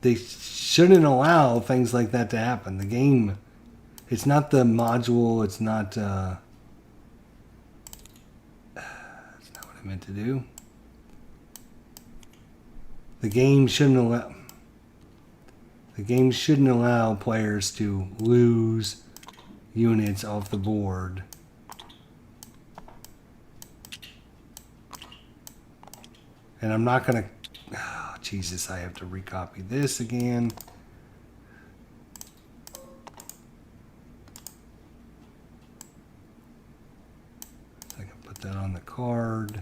S1: They shouldn't allow things like that to happen. The game, it's not the module. It's not. That's not what I meant to do. The game shouldn't allow. The game shouldn't allow players to lose units off the board. And I'm not going to... Oh, Jesus, I have to recopy this again. So I can put that on the card.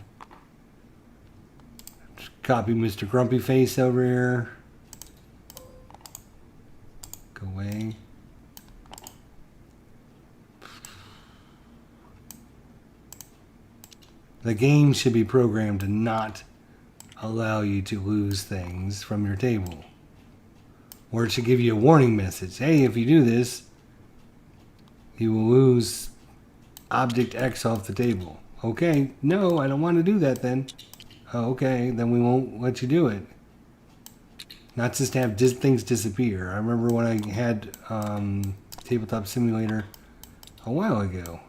S1: Just copy Mr. Grumpy Face over here. Go away. The game should be programmed to not allow you to lose things from your table. Or it should give you a warning message. Hey, if you do this, you will lose object X off the table. Okay, no, I don't want to do that then. Oh, okay, then we won't let you do it. Not just to have things disappear. I remember when I had Tabletop Simulator a while ago.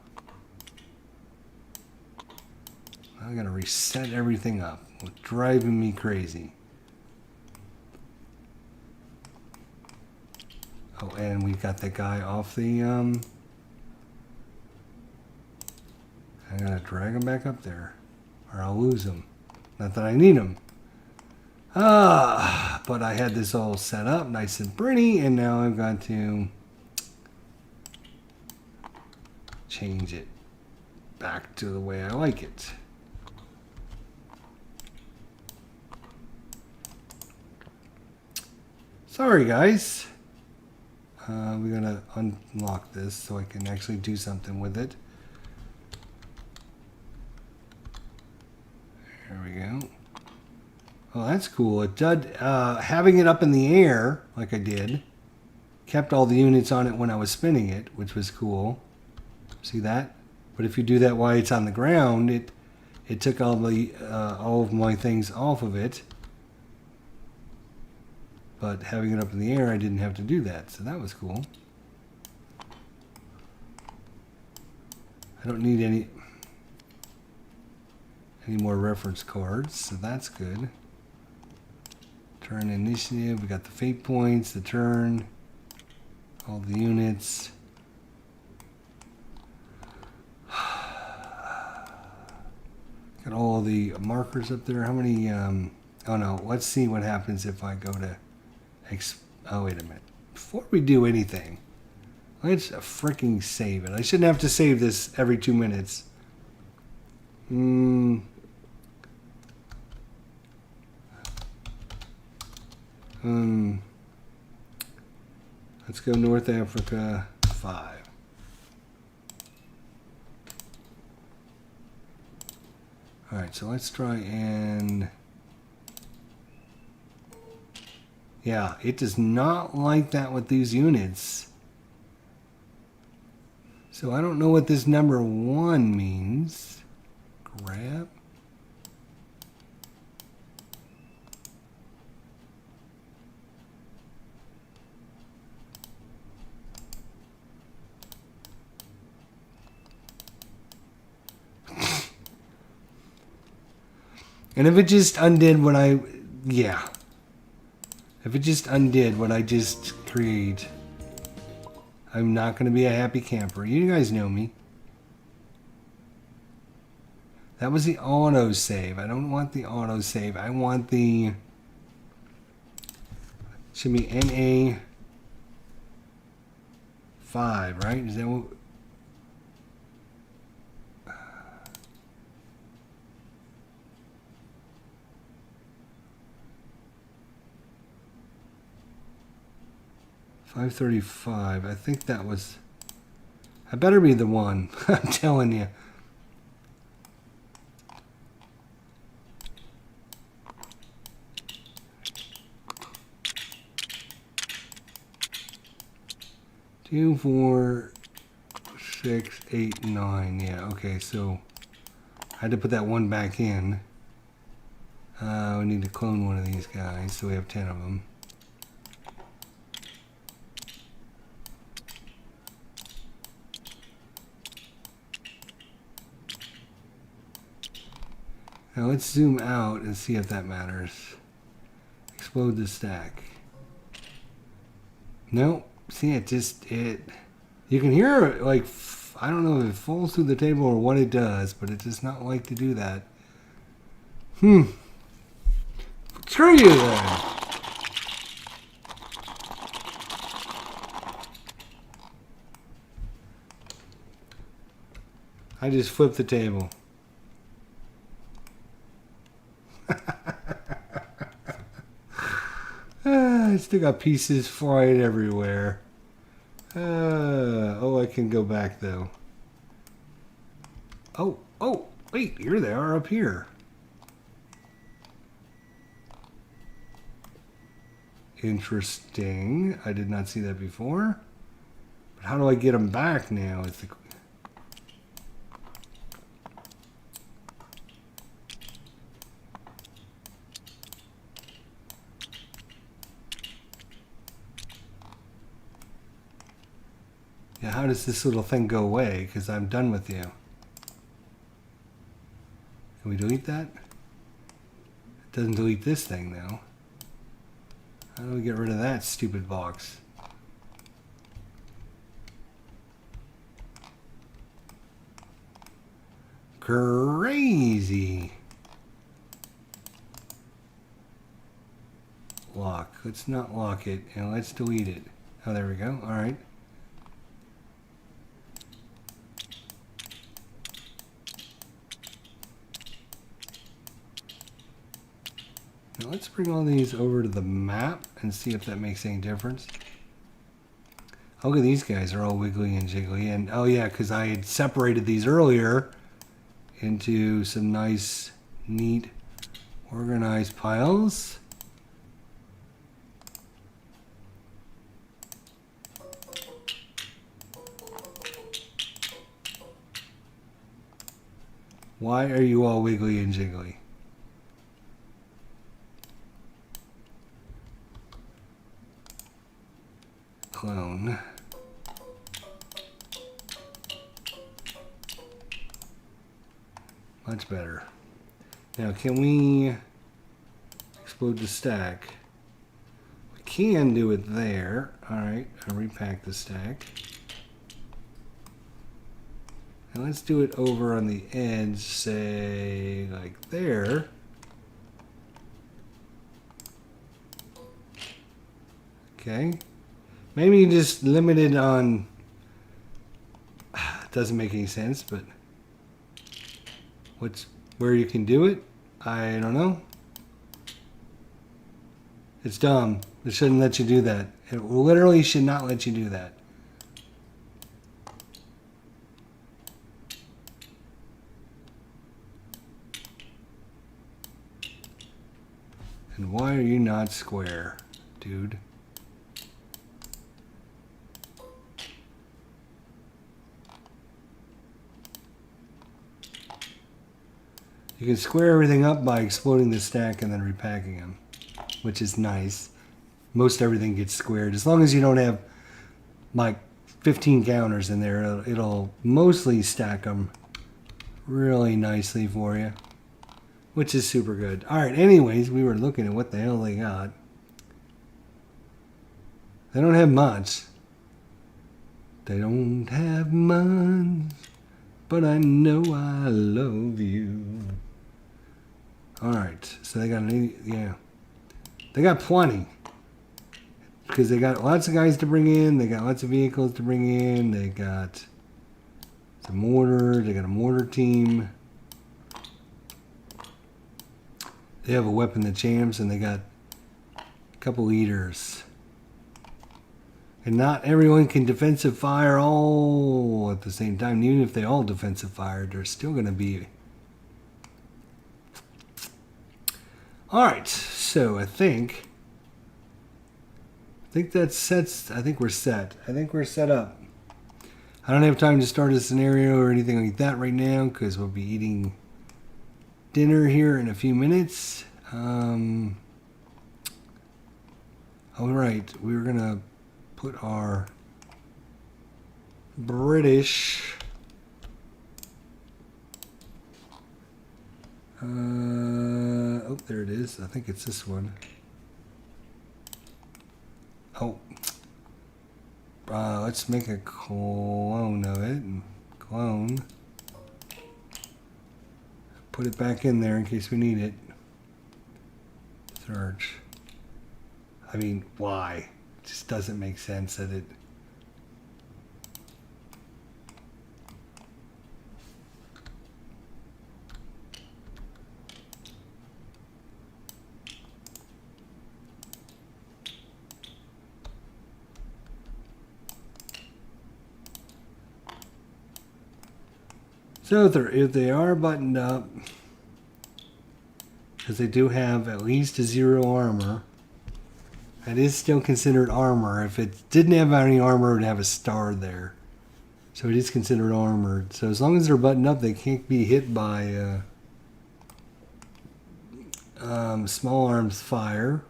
S1: I gotta reset everything up. It's driving me crazy. Oh, and we got that guy off the I gotta drag him back up there, or I'll lose him. Not that I need him. But I had this all set up nice and pretty, and now I've got to change it back to the way I like it. Sorry, guys. We gotta unlock this so I can actually do something with it. There we go. Oh, that's cool. It did, having it up in the air, like I did, kept all the units on it when I was spinning it, which was cool. See that? But if you do that while it's on the ground, it took all of my things off of it. But having it up in the air, I didn't have to do that, so that was cool. I don't need any more reference cards, so that's good. Turn initiative, we got the fate points, the turn, all the units. Got all the markers up there. How many, oh no, let's see what happens if I go to, oh wait a minute. Before we do anything, let's freaking save it. I shouldn't have to save this every 2 minutes. Let's go North Africa 5. Alright, so let's try and... Yeah, it does not like that with these units. So I don't know what this number 1 means. Grab. And if it just undid what I... Yeah. If it just undid what I just created, I'm not going to be a happy camper. You guys know me. That was the auto save. I don't want the auto save. I want the... Should be NA 5, right? Is that what... $535. I think that was... I better be the one. I'm telling you. Two, 4, 6, 8, 9. Yeah, okay, so I had to put that one back in. We need to clone one of these guys, so we have 10 of them. Now let's zoom out and see if that matters. Explode the stack. Nope. See, it just, you can hear it, like, I don't know if it falls through the table or what it does, but it does not like to do that. Screw you then. I just flipped the table. I still got pieces flying everywhere. Oh, I can go back though. Oh, wait, here they are up here. Interesting. I did not see that before. But how do I get them back now? Is the... how does this little thing go away? Because I'm done with you. Can we delete that? It doesn't delete this thing though. How do we get rid of that stupid box? Crazy. Lock. Let's not lock it and let's delete it. Oh, there we go. All right. Now let's bring all these over to the map and see if that makes any difference. Oh, look at these guys are all wiggly and jiggly. And oh yeah, because I had separated these earlier into some nice, neat, organized piles. Why are you all wiggly and jiggly? Clone. Much better. Now, can we explode the stack? We can do it there. All right, I'll repack the stack. And let's do it over on the edge, say like there. Okay. Maybe you just limit it on, it doesn't make any sense, but where you can do it? I don't know. It's dumb. It shouldn't let you do that. It literally should not let you do that. And why are you not square, dude? You can square everything up by exploding the stack and then repacking them, which is nice. Most everything gets squared. As long as you don't have like 15 counters in there, it'll mostly stack them really nicely for you, which is super good. All right, anyways, we were looking at what the hell they got. They don't have much. They don't have much, but I know I love you. All right, so they got they got plenty because they got lots of guys to bring in. They got lots of vehicles to bring in. They got some mortar. They got a mortar team. They have a weapon of champs, and they got a couple leaders. And not everyone can defensive fire all at the same time. Even if they all defensive fire, they're still going to be. All right, so I think that sets. I think we're set. I think we're set up. I don't have time to start a scenario or anything like that right now because we'll be eating dinner here in a few minutes. All right, we're gonna put our British oh, there it is. I think it's this one. Oh, let's make a clone of it. Clone. Put it back in there in case we need it. Search. I mean, why? It just doesn't make sense that it. So if they are buttoned up, because they do have at least a 0 armor, that is still considered armor. If it didn't have any armor, it would have a star there. So it is considered armored. So as long as they're buttoned up, they can't be hit by small arms fire.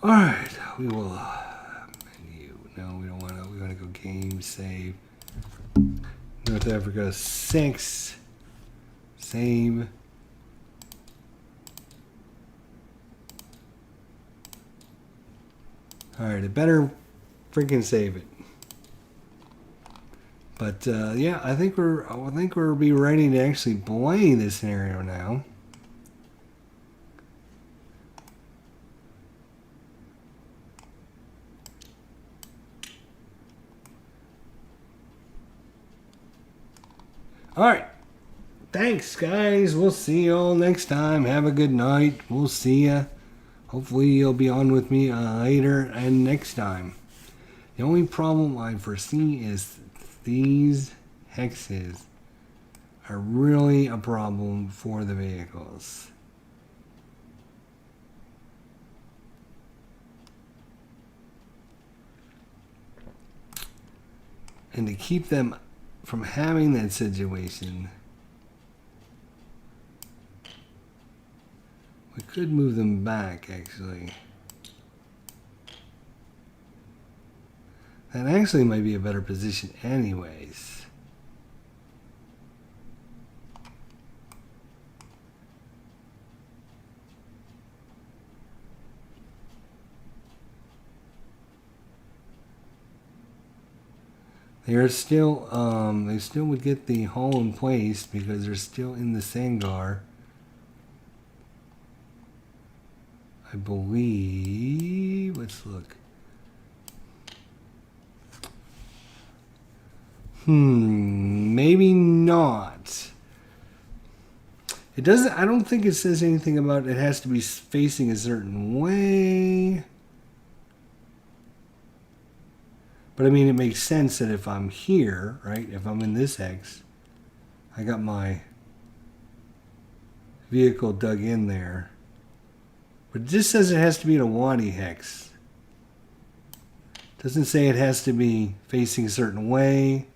S1: All right, we will menu. No, we don't want to. We want to go game save. North Africa 6. Save. All right, it better freaking save it. But yeah, I think we're be ready to actually play this scenario now. All right. Thanks, guys. We'll see you all next time. Have a good night. We'll see ya. Hopefully you'll be on with me later and next time. The only problem I foresee is these hexes are really a problem for the vehicles. And to keep them from having that situation, we could move them back, actually. That actually might be a better position anyways. They're still, they still would get the hull in place because they're still in the Sangar. I believe, let's look. Maybe not. It doesn't, I don't think it says anything about it has to be facing a certain way. But I mean, it makes sense that if I'm here, right, if I'm in this hex, I got my vehicle dug in there. But it just says it has to be in a Wadi hex. It doesn't say it has to be facing a certain way.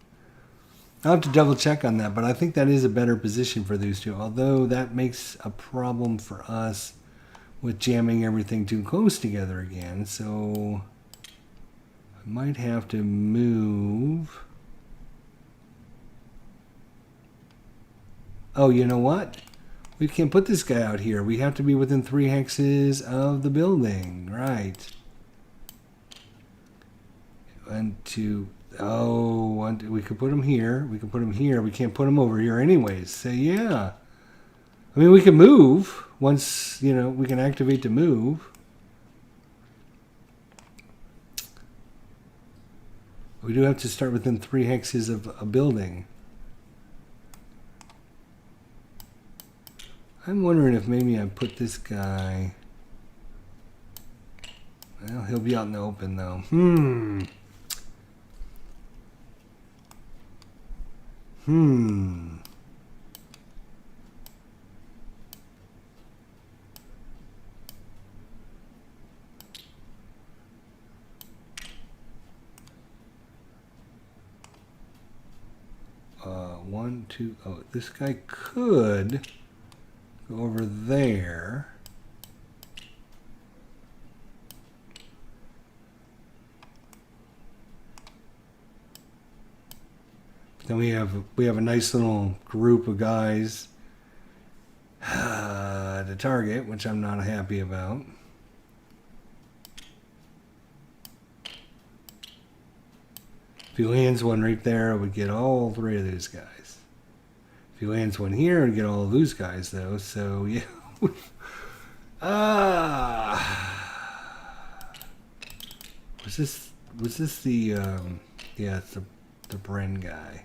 S1: I'll have to double check on that, but I think that is a better position for these two. Although that makes a problem for us with jamming everything too close together again. So I might have to move. Oh, you know what? We can't put this guy out here. We have to be within 3 hexes of the building. Right. 1, 2. Oh, 1, 2. We could put him here. We can put him here. We can't put him over here anyways. So, yeah. I mean, we can move. Once, you know, we can activate to move. We do have to start within 3 hexes of a building. I'm wondering if maybe I put this guy... Well, he'll be out in the open, though. 1, 2... Oh, this guy could go over there. Then we have a nice little group of guys to target, which I'm not happy about. If he lands one right there, I would get all 3 of those guys. If he lands one here, I'd get all of those guys, though. So, yeah. Was this the, yeah, it's the Bren guy.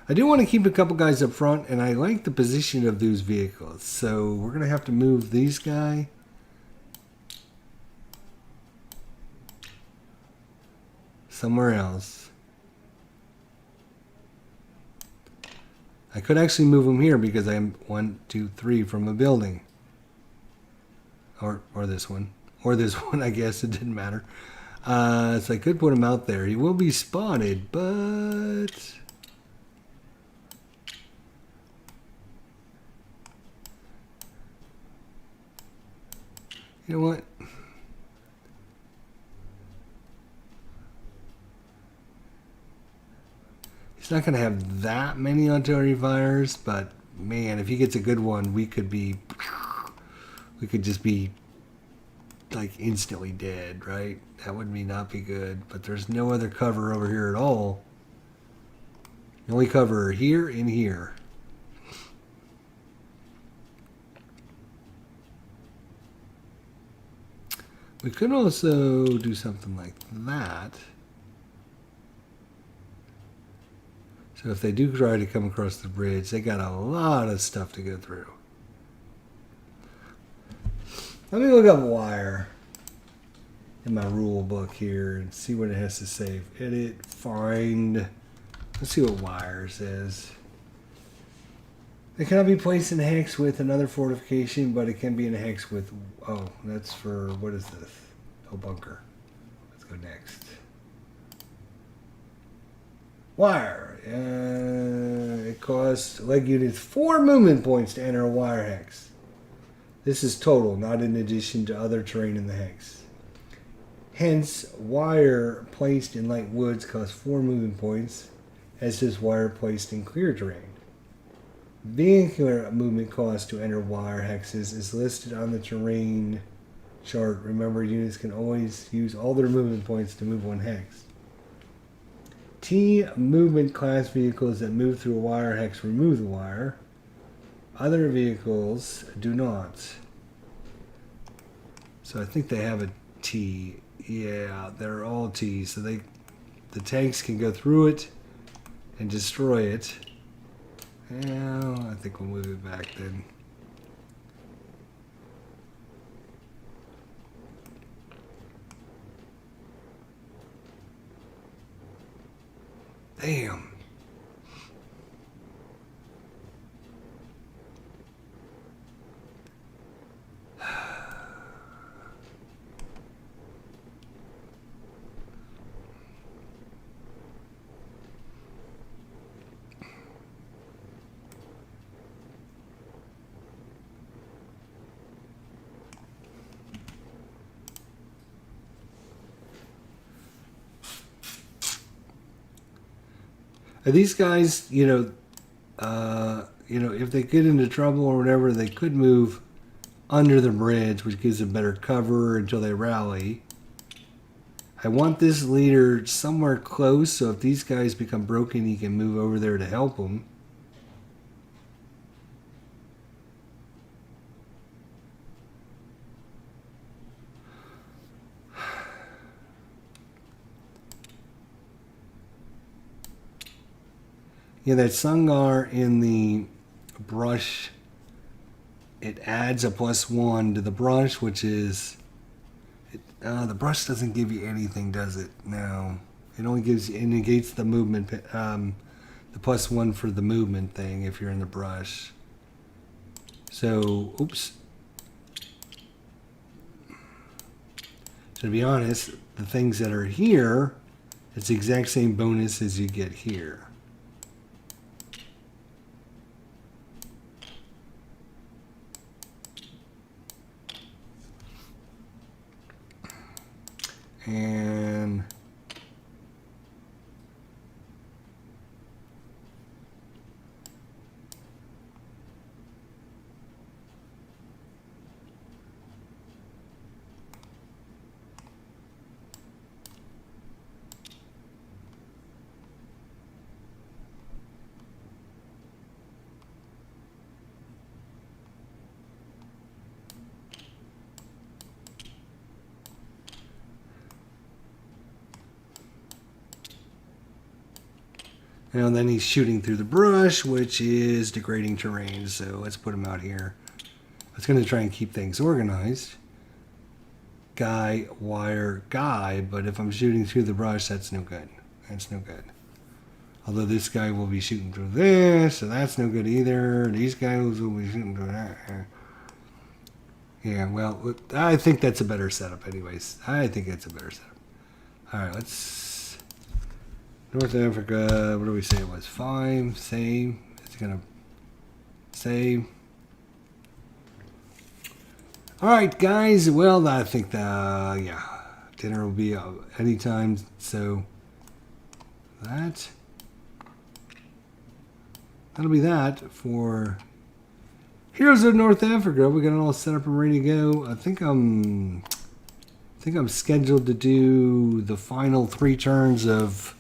S1: I do want to keep a couple guys up front, and I like the position of those vehicles. So we're going to have to move these guys somewhere else. I could actually move them here because I'm 1, 2, 3 from a building. Or this one. Or this one, I guess. It didn't matter. So I could put him out there. He will be spotted, but... You know what? He's not going to have that many artillery fires, but man, if he gets a good one, we could just be like instantly dead, right? That would not be good. But there's no other cover over here at all. The only cover here and here. We could also do something like that. So if they do try to come across the bridge, they got a lot of stuff to go through. Let me look up wire in my rule book here and see what it has to say. Edit, find. Let's see what wire says. They cannot be placed in a hex with another fortification, but it can be in a hex with... Oh, that's for... What is this? Oh, bunker. Let's go next. Wire. It costs leg units 4 movement points to enter a wire hex. This is total, not in addition to other terrain in the hex. Hence, wire placed in light woods costs 4 movement points, as does wire placed in clear terrain. Vehicular movement cost to enter wire hexes is listed on the terrain chart. Remember, units can always use all their movement points to move one hex. T movement class vehicles that move through a wire hex remove the wire. Other vehicles do not. So I think they have a T. Yeah, they're all T. So the tanks can go through it and destroy it. Well, I think we'll move it back then. Damn. These guys, if they get into trouble or whatever, they could move under the bridge, which gives them better cover until they rally. I want this leader somewhere close, so if these guys become broken, he can move over there to help them. Yeah, that Sungar in the brush, it adds a +1 to the brush, which is... the brush doesn't give you anything, does it? No. It only gives you... It negates the movement, the +1 for the movement thing if you're in the brush. So, oops. So to be honest, the things that are here, it's the exact same bonus as you get here. And then he's shooting through the brush, which is degrading terrain. So let's put him out here. I was going to try and keep things organized. Guy, wire, guy. But if I'm shooting through the brush, that's no good. That's no good. Although this guy will be shooting through this, so that's no good either. These guys will be shooting through that. Yeah, well, I think that's a better setup anyways. I think that's a better setup. All right, let's... North Africa, what do we say it was? 5, same. It's going to save. All right, guys. Well, I think dinner will be anytime. So that'll be that for Heroes of North Africa. We got it all set up and ready to go. I think I'm scheduled to do the final 3 turns of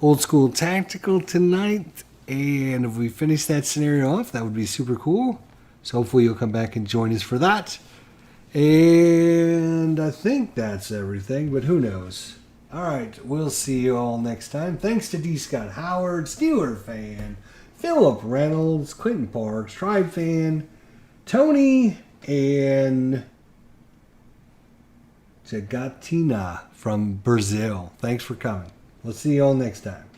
S1: Old School Tactical tonight. And if we finish that scenario off, that would be super cool. So hopefully you'll come back and join us for that. And I think that's everything, but who knows? All right, we'll see you all next time. Thanks to D. Scott Howard, Steeler Fan, Philip Reynolds, Quentin Parks, Tribe Fan, Tony, and Jagatina from Brazil. Thanks for coming. We'll see you all next time.